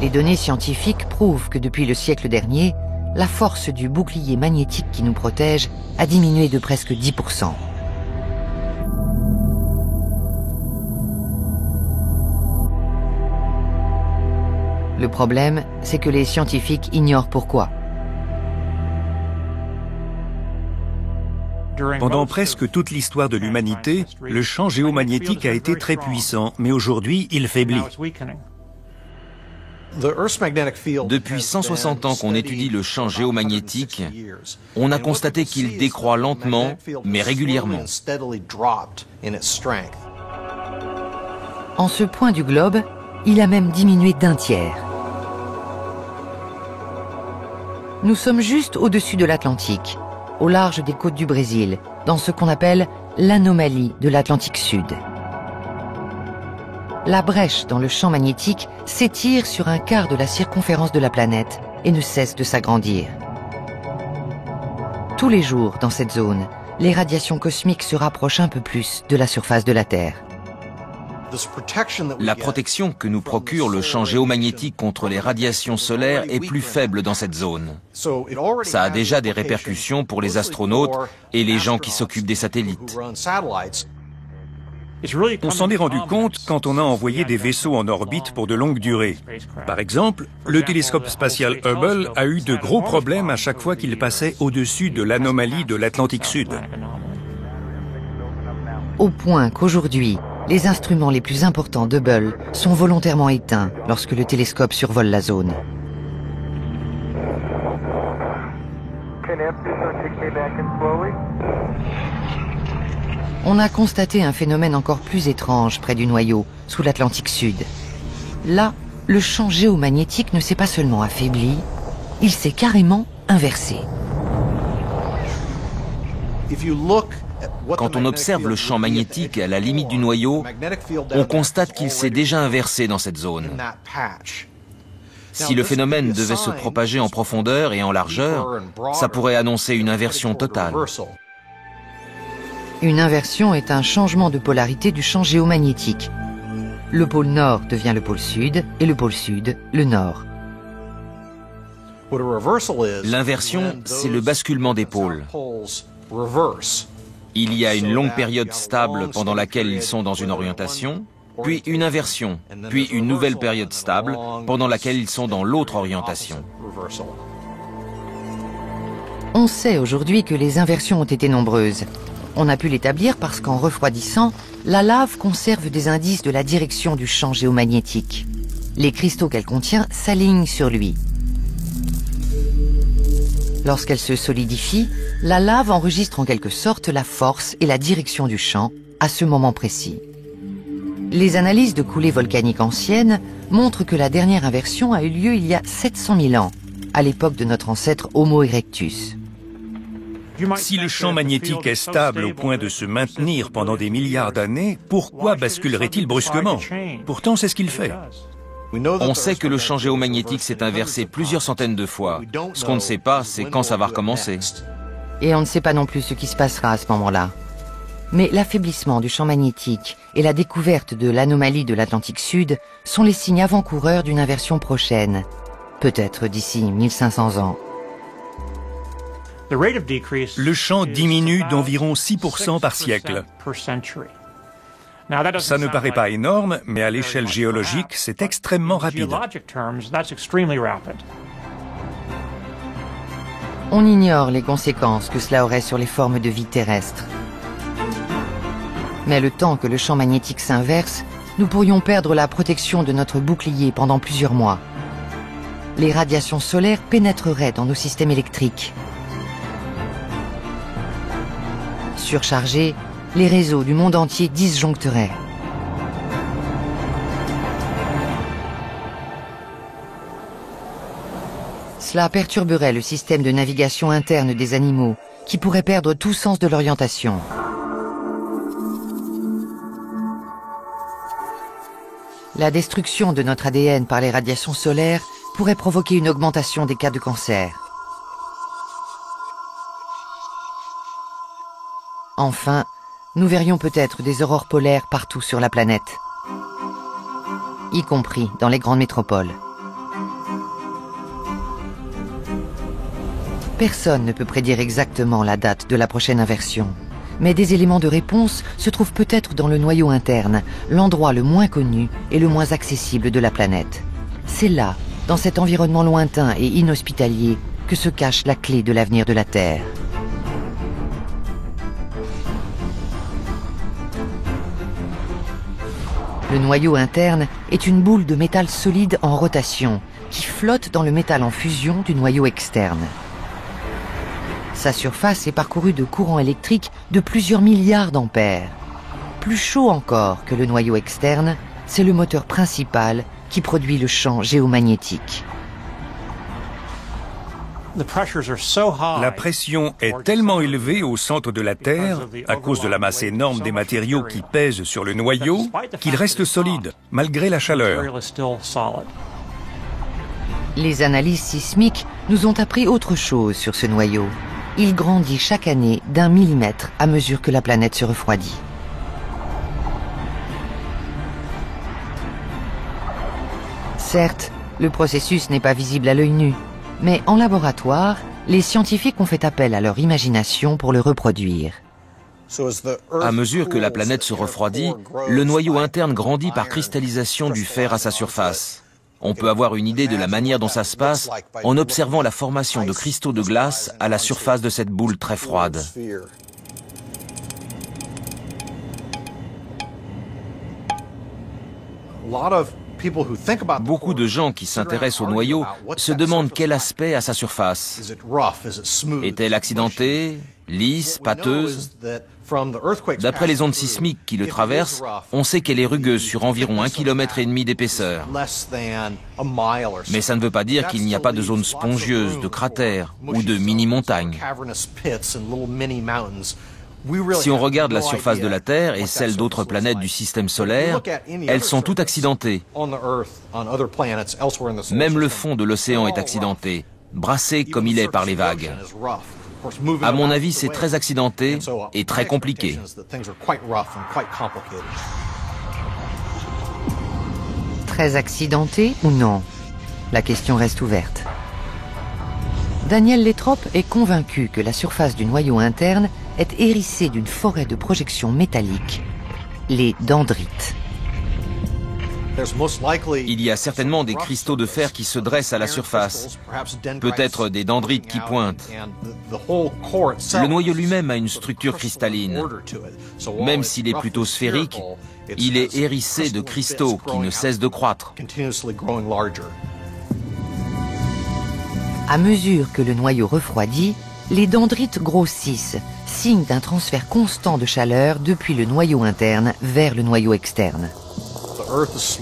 Les données scientifiques prouvent que depuis le siècle dernier, la force du bouclier magnétique qui nous protège a diminué de presque 10%. Le problème, c'est que les scientifiques ignorent pourquoi. Pendant presque toute l'histoire de l'humanité, le champ géomagnétique a été très puissant, mais aujourd'hui, il faiblit. Depuis 160 ans qu'on étudie le champ géomagnétique, on a constaté qu'il décroît lentement, mais régulièrement. En ce point du globe, il a même diminué d'un tiers. Nous sommes juste au-dessus de l'Atlantique, au large des côtes du Brésil, dans ce qu'on appelle l'anomalie de l'Atlantique Sud. La brèche dans le champ magnétique s'étire sur un quart de la circonférence de la planète et ne cesse de s'agrandir. Tous les jours, dans cette zone, les radiations cosmiques se rapprochent un peu plus de la surface de la Terre. La protection que nous procure le champ géomagnétique contre les radiations solaires est plus faible dans cette zone. Ça a déjà des répercussions pour les astronautes et les gens qui s'occupent des satellites. On s'en est rendu compte quand on a envoyé des vaisseaux en orbite pour de longues durées. Par exemple, le télescope spatial Hubble a eu de gros problèmes à chaque fois qu'il passait au-dessus de l'anomalie de l'Atlantique Sud. Au point qu'aujourd'hui, les instruments les plus importants d'Hubble sont volontairement éteints lorsque le télescope survole la zone. On a constaté un phénomène encore plus étrange près du noyau, sous l'Atlantique Sud. Là, le champ géomagnétique ne s'est pas seulement affaibli, il s'est carrément inversé. Quand on observe le champ magnétique à la limite du noyau, on constate qu'il s'est déjà inversé dans cette zone. Si le phénomène devait se propager en profondeur et en largeur, ça pourrait annoncer une inversion totale. Une inversion est un changement de polarité du champ géomagnétique. Le pôle nord devient le pôle sud et le pôle sud, le nord. L'inversion, c'est le basculement des pôles. Il y a une longue période stable pendant laquelle ils sont dans une orientation, puis une inversion, puis une nouvelle période stable pendant laquelle ils sont dans l'autre orientation. On sait aujourd'hui que les inversions ont été nombreuses. On a pu l'établir parce qu'en refroidissant, la lave conserve des indices de la direction du champ géomagnétique. Les cristaux qu'elle contient s'alignent sur lui. Lorsqu'elle se solidifie, la lave enregistre en quelque sorte la force et la direction du champ à ce moment précis. Les analyses de coulées volcaniques anciennes montrent que la dernière inversion a eu lieu il y a 700 000 ans, à l'époque de notre ancêtre Homo erectus. Si le champ magnétique est stable au point de se maintenir pendant des milliards d'années, pourquoi basculerait-il brusquement? Pourtant, c'est ce qu'il fait. On sait que le champ géomagnétique s'est inversé plusieurs centaines de fois. Ce qu'on ne sait pas, c'est quand ça va recommencer. Et on ne sait pas non plus ce qui se passera à ce moment-là. Mais l'affaiblissement du champ magnétique et la découverte de l'anomalie de l'Atlantique Sud sont les signes avant-coureurs d'une inversion prochaine, peut-être d'ici 1500 ans. Le champ diminue d'environ 6% par siècle. Ça ne paraît pas énorme, mais à l'échelle géologique, c'est extrêmement rapide. On ignore les conséquences que cela aurait sur les formes de vie terrestres. Mais le temps que le champ magnétique s'inverse, nous pourrions perdre la protection de notre bouclier pendant plusieurs mois. Les radiations solaires pénétreraient dans nos systèmes électriques. Surchargés, les réseaux du monde entier disjoncteraient. Cela perturberait le système de navigation interne des animaux, qui pourraient perdre tout sens de l'orientation. La destruction de notre ADN par les radiations solaires pourrait provoquer une augmentation des cas de cancer. Enfin, nous verrions peut-être des aurores polaires partout sur la planète, y compris dans les grandes métropoles. Personne ne peut prédire exactement la date de la prochaine inversion, mais des éléments de réponse se trouvent peut-être dans le noyau interne, l'endroit le moins connu et le moins accessible de la planète. C'est là, dans cet environnement lointain et inhospitalier, que se cache la clé de l'avenir de la Terre. Le noyau interne est une boule de métal solide en rotation qui flotte dans le métal en fusion du noyau externe. Sa surface est parcourue de courants électriques de plusieurs milliards d'ampères. Plus chaud encore que le noyau externe, c'est le moteur principal qui produit le champ géomagnétique. La pression est tellement élevée au centre de la Terre, à cause de la masse énorme des matériaux qui pèsent sur le noyau, qu'il reste solide, malgré la chaleur. Les analyses sismiques nous ont appris autre chose sur ce noyau. Il grandit chaque année d'1 millimètre à mesure que la planète se refroidit. Certes, le processus n'est pas visible à l'œil nu, mais en laboratoire, les scientifiques ont fait appel à leur imagination pour le reproduire. À mesure que la planète se refroidit, le noyau interne grandit par cristallisation du fer à sa surface. On peut avoir une idée de la manière dont ça se passe en observant la formation de cristaux de glace à la surface de cette boule très froide. Beaucoup de gens qui s'intéressent au noyau se demandent quel aspect a sa surface. Est-elle accidentée, lisse, pâteuse? D'après les ondes sismiques qui le traversent, on sait qu'elle est rugueuse sur environ 1,5 km d'épaisseur. Mais ça ne veut pas dire qu'il n'y a pas de zones spongieuses, de cratères ou de mini-montagnes. Si on regarde la surface de la Terre et celle d'autres planètes du système solaire, elles sont toutes accidentées. Même le fond de l'océan est accidenté, brassé comme il est par les vagues. À mon avis, c'est très accidenté et très compliqué. Très accidenté ou non? La question reste ouverte. Daniel Létrope est convaincu que la surface du noyau interne est hérissée d'une forêt de projections métalliques, les dendrites. Il y a certainement des cristaux de fer qui se dressent à la surface, peut-être des dendrites qui pointent. Le noyau lui-même a une structure cristalline. Même s'il est plutôt sphérique, il est hérissé de cristaux qui ne cessent de croître. À mesure que le noyau refroidit, les dendrites grossissent, signe d'un transfert constant de chaleur depuis le noyau interne vers le noyau externe.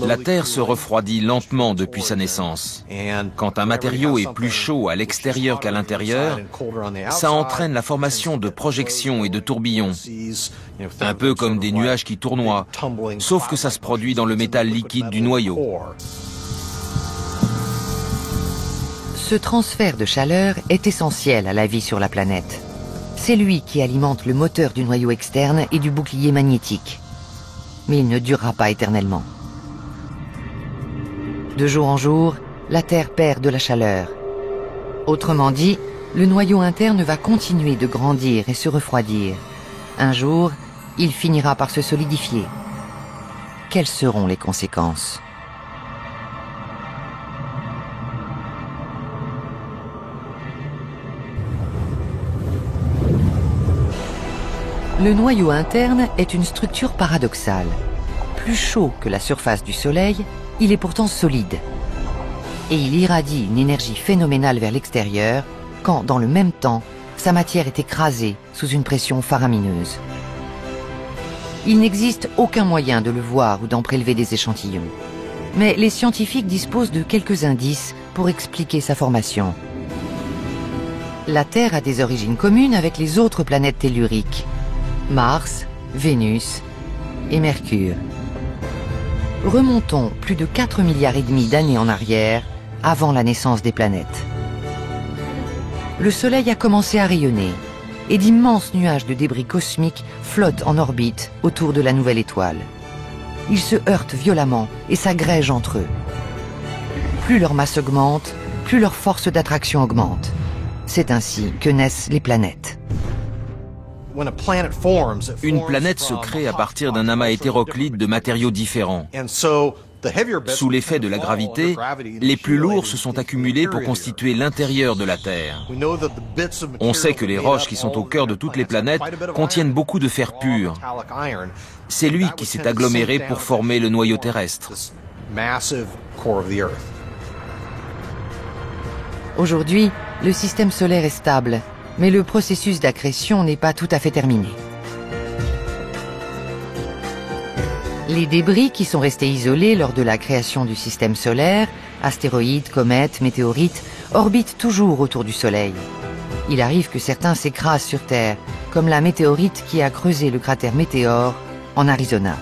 La Terre se refroidit lentement depuis sa naissance. Quand un matériau est plus chaud à l'extérieur qu'à l'intérieur, ça entraîne la formation de projections et de tourbillons, un peu comme des nuages qui tournoient, sauf que ça se produit dans le métal liquide du noyau. Ce transfert de chaleur est essentiel à la vie sur la planète. C'est lui qui alimente le moteur du noyau externe et du bouclier magnétique. Mais il ne durera pas éternellement. De jour en jour, la Terre perd de la chaleur. Autrement dit, le noyau interne va continuer de grandir et se refroidir. Un jour, il finira par se solidifier. Quelles seront les conséquences ? Le noyau interne est une structure paradoxale. Plus chaud que la surface du Soleil, il est pourtant solide. Et il irradie une énergie phénoménale vers l'extérieur quand, dans le même temps, sa matière est écrasée sous une pression faramineuse. Il n'existe aucun moyen de le voir ou d'en prélever des échantillons. Mais les scientifiques disposent de quelques indices pour expliquer sa formation. La Terre a des origines communes avec les autres planètes telluriques. Mars, Vénus et Mercure. Remontons plus de 4,5 milliards d'années en arrière, avant la naissance des planètes. Le Soleil a commencé à rayonner, et d'immenses nuages de débris cosmiques flottent en orbite autour de la nouvelle étoile. Ils se heurtent violemment et s'agrègent entre eux. Plus leur masse augmente, plus leur force d'attraction augmente. C'est ainsi que naissent les planètes. Une planète se crée à partir d'un amas hétéroclite de matériaux différents. Sous l'effet de la gravité, les plus lourds se sont accumulés pour constituer l'intérieur de la Terre. On sait que les roches qui sont au cœur de toutes les planètes contiennent beaucoup de fer pur. C'est lui qui s'est aggloméré pour former le noyau terrestre. Aujourd'hui, le système solaire est stable, mais le processus d'accrétion n'est pas tout à fait terminé. Les débris qui sont restés isolés lors de la création du système solaire, astéroïdes, comètes, météorites, orbitent toujours autour du Soleil. Il arrive que certains s'écrasent sur Terre, comme la météorite qui a creusé le cratère Météore en Arizona.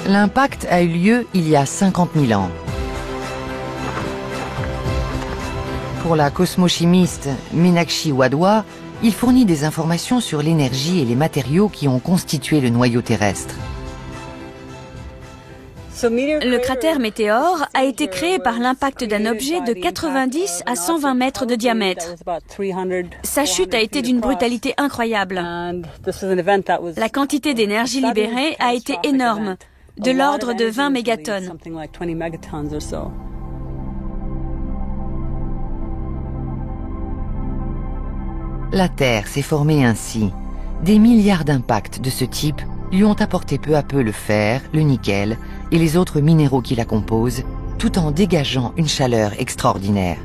L'impact a eu lieu il y a 50 000 ans. Pour la cosmochimiste Meenakshi Wadhwa, il fournit des informations sur l'énergie et les matériaux qui ont constitué le noyau terrestre. Le cratère Météore a été créé par l'impact d'un objet de 90 à 120 mètres de diamètre. Sa chute a été d'une brutalité incroyable. La quantité d'énergie libérée a été énorme, de l'ordre de 20 mégatonnes. La Terre s'est formée ainsi. Des milliards d'impacts de ce type lui ont apporté peu à peu le fer, le nickel et les autres minéraux qui la composent, tout en dégageant une chaleur extraordinaire.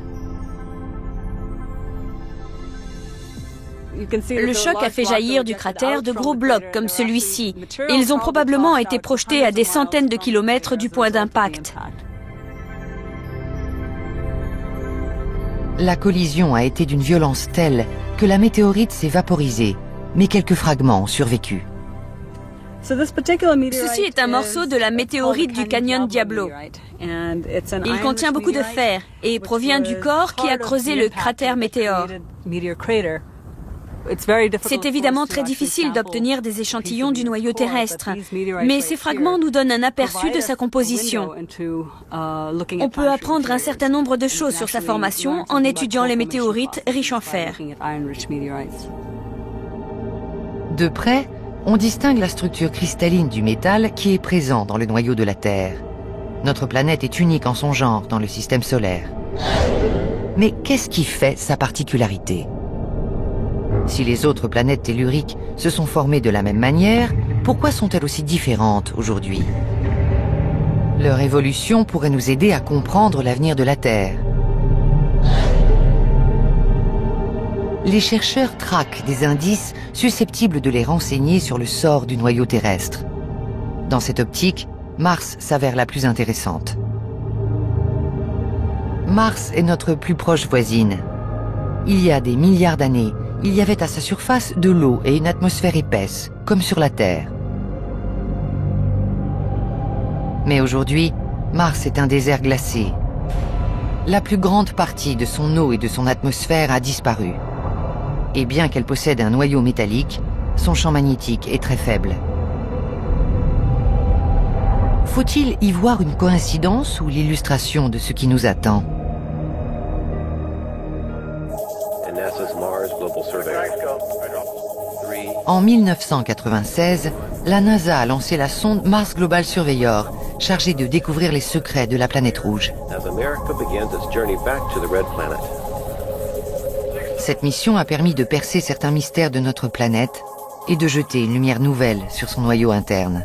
Le choc a fait jaillir du cratère de gros blocs comme celui-ci. Ils ont probablement été projetés à des centaines de kilomètres du point d'impact. La collision a été d'une violence telle que la météorite s'est vaporisée, mais quelques fragments ont survécu. Ceci est un morceau de la météorite du canyon Diablo. Il contient beaucoup de fer et provient du corps qui a creusé le cratère Météore. C'est évidemment très difficile d'obtenir des échantillons du noyau terrestre, mais ces fragments nous donnent un aperçu de sa composition. On peut apprendre un certain nombre de choses sur sa formation en étudiant les météorites riches en fer. De près, on distingue la structure cristalline du métal qui est présent dans le noyau de la Terre. Notre planète est unique en son genre dans le système solaire. Mais qu'est-ce qui fait sa particularité ? Si les autres planètes telluriques se sont formées de la même manière, pourquoi sont-elles aussi différentes aujourd'hui ? Leur évolution pourrait nous aider à comprendre l'avenir de la Terre. Les chercheurs traquent des indices susceptibles de les renseigner sur le sort du noyau terrestre. Dans cette optique, Mars s'avère la plus intéressante. Mars est notre plus proche voisine. Il y a des milliards d'années, il y avait à sa surface de l'eau et une atmosphère épaisse, comme sur la Terre. Mais aujourd'hui, Mars est un désert glacé. La plus grande partie de son eau et de son atmosphère a disparu. Et bien qu'elle possède un noyau métallique, son champ magnétique est très faible. Faut-il y voir une coïncidence ou l'illustration de ce qui nous attend ? En 1996, la NASA a lancé la sonde Mars Global Surveyor, chargée de découvrir les secrets de la planète rouge. Cette mission a permis de percer certains mystères de notre planète et de jeter une lumière nouvelle sur son noyau interne.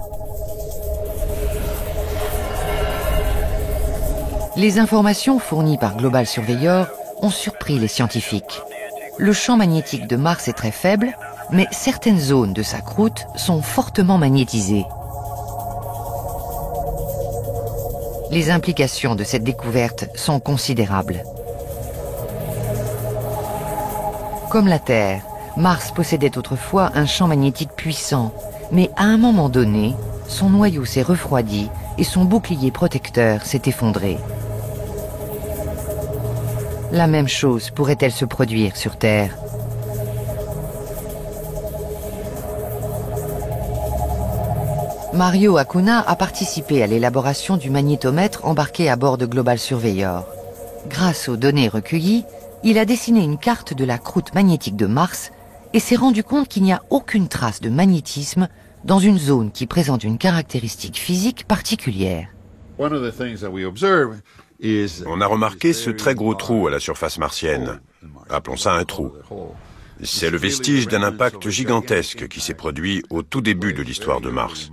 Les informations fournies par Global Surveyor ont surpris les scientifiques. Le champ magnétique de Mars est très faible, mais certaines zones de sa croûte sont fortement magnétisées. Les implications de cette découverte sont considérables. Comme la Terre, Mars possédait autrefois un champ magnétique puissant, mais à un moment donné, son noyau s'est refroidi et son bouclier protecteur s'est effondré. La même chose pourrait-elle se produire sur Terre? Mario Acuna a participé à l'élaboration du magnétomètre embarqué à bord de Global Surveyor. Grâce aux données recueillies, il a dessiné une carte de la croûte magnétique de Mars et s'est rendu compte qu'il n'y a aucune trace de magnétisme dans une zone qui présente une caractéristique physique particulière. On a remarqué ce très gros trou à la surface martienne. Appelons ça un trou. C'est le vestige d'un impact gigantesque qui s'est produit au tout début de l'histoire de Mars.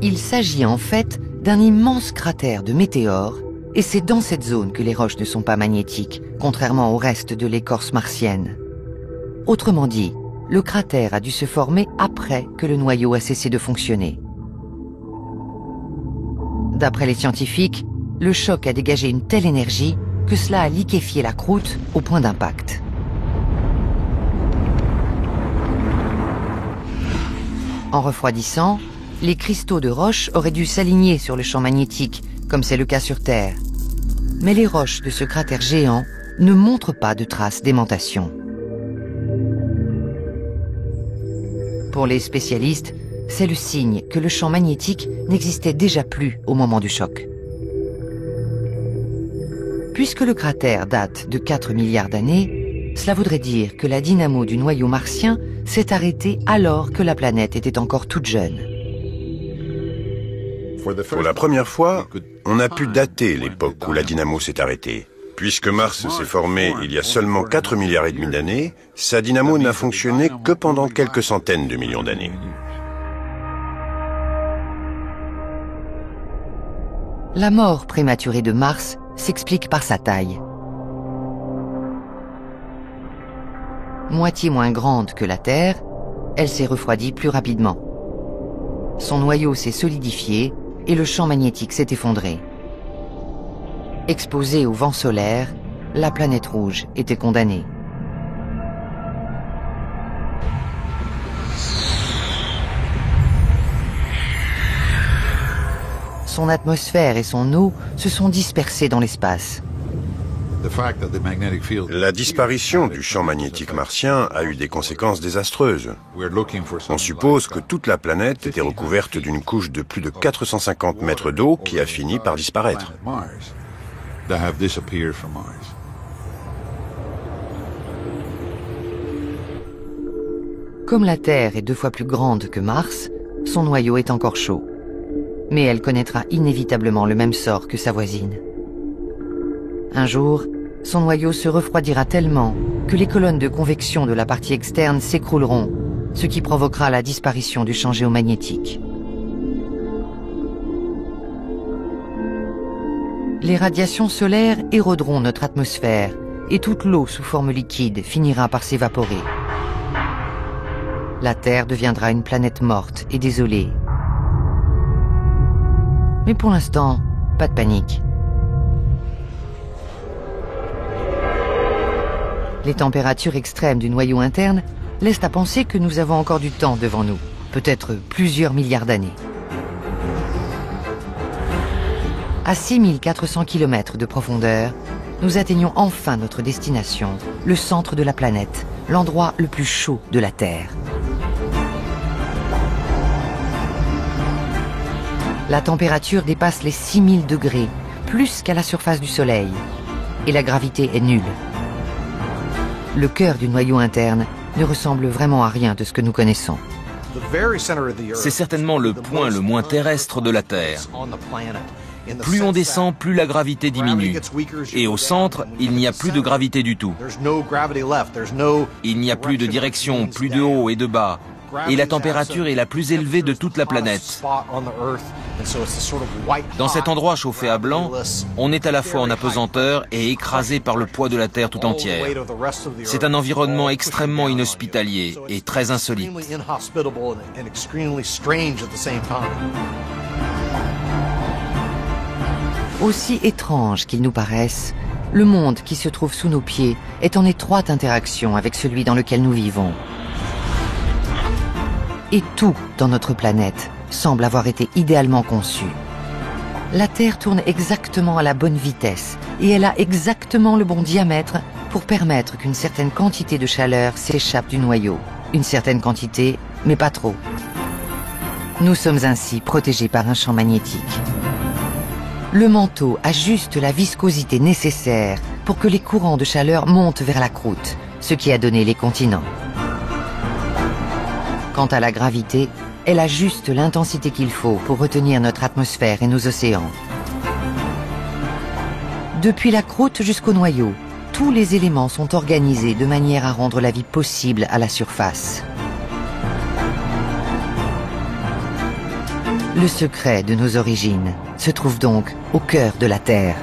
Il s'agit en fait d'un immense cratère de météores, et c'est dans cette zone que les roches ne sont pas magnétiques, contrairement au reste de l'écorce martienne. Autrement dit, le cratère a dû se former après que le noyau a cessé de fonctionner. D'après les scientifiques, le choc a dégagé une telle énergie que cela a liquéfié la croûte au point d'impact. En refroidissant, les cristaux de roche auraient dû s'aligner sur le champ magnétique, comme c'est le cas sur Terre. Mais les roches de ce cratère géant ne montrent pas de traces d'aimantation. Pour les spécialistes, c'est le signe que le champ magnétique n'existait déjà plus au moment du choc. Puisque le cratère date de 4 milliards d'années, cela voudrait dire que la dynamo du noyau martien s'est arrêtée alors que la planète était encore toute jeune. Pour la première fois, on a pu dater l'époque où la dynamo s'est arrêtée. Puisque Mars s'est formé il y a seulement 4 milliards et demi d'années, sa dynamo n'a fonctionné que pendant quelques centaines de millions d'années. La mort prématurée de Mars s'explique par sa taille. Moitié moins grande que la Terre, elle s'est refroidie plus rapidement. Son noyau s'est solidifié et le champ magnétique s'est effondré. Exposée au vent solaire, la planète rouge était condamnée. Son atmosphère et son eau se sont dispersés dans l'espace. La disparition du champ magnétique martien a eu des conséquences désastreuses. On suppose que toute la planète était recouverte d'une couche de plus de 450 mètres d'eau qui a fini par disparaître. Comme la Terre est 2 fois plus grande que Mars, son noyau est encore chaud. Mais elle connaîtra inévitablement le même sort que sa voisine. Un jour, son noyau se refroidira tellement que les colonnes de convection de la partie externe s'écrouleront, ce qui provoquera la disparition du champ géomagnétique. Les radiations solaires éroderont notre atmosphère et toute l'eau sous forme liquide finira par s'évaporer. La Terre deviendra une planète morte et désolée. Mais pour l'instant, pas de panique. Les températures extrêmes du noyau interne laissent à penser que nous avons encore du temps devant nous, peut-être plusieurs milliards d'années. À 6400 km de profondeur, nous atteignons enfin notre destination, le centre de la planète, l'endroit le plus chaud de la Terre. La température dépasse les 6000 degrés, plus qu'à la surface du Soleil, et la gravité est nulle. le cœur du noyau interne, ne ressemble vraiment à rien de ce que nous connaissons. C'est certainement le point le moins terrestre de la Terre. Plus on descend, plus la gravité diminue. Et au centre, il n'y a plus de gravité du tout. Il n'y a plus de direction, plus de haut et de bas. Et la température est la plus élevée de toute la planète. Dans cet endroit chauffé à blanc, on est à la fois en apesanteur et écrasé par le poids de la Terre tout entière. C'est un environnement extrêmement inhospitalier et très insolite. Aussi étrange qu'il nous paraisse, le monde qui se trouve sous nos pieds est en étroite interaction avec celui dans lequel nous vivons. Et tout dans notre planète semble avoir été idéalement conçu. La Terre tourne exactement à la bonne vitesse et elle a exactement le bon diamètre pour permettre qu'une certaine quantité de chaleur s'échappe du noyau. Une certaine quantité, mais pas trop. Nous sommes ainsi protégés par un champ magnétique. Le manteau a juste la viscosité nécessaire pour que les courants de chaleur montent vers la croûte, ce qui a donné les continents. Quant à la gravité, elle a juste l'intensité qu'il faut pour retenir notre atmosphère et nos océans. Depuis la croûte jusqu'au noyau, tous les éléments sont organisés de manière à rendre la vie possible à la surface. Le secret de nos origines se trouve donc au cœur de la Terre.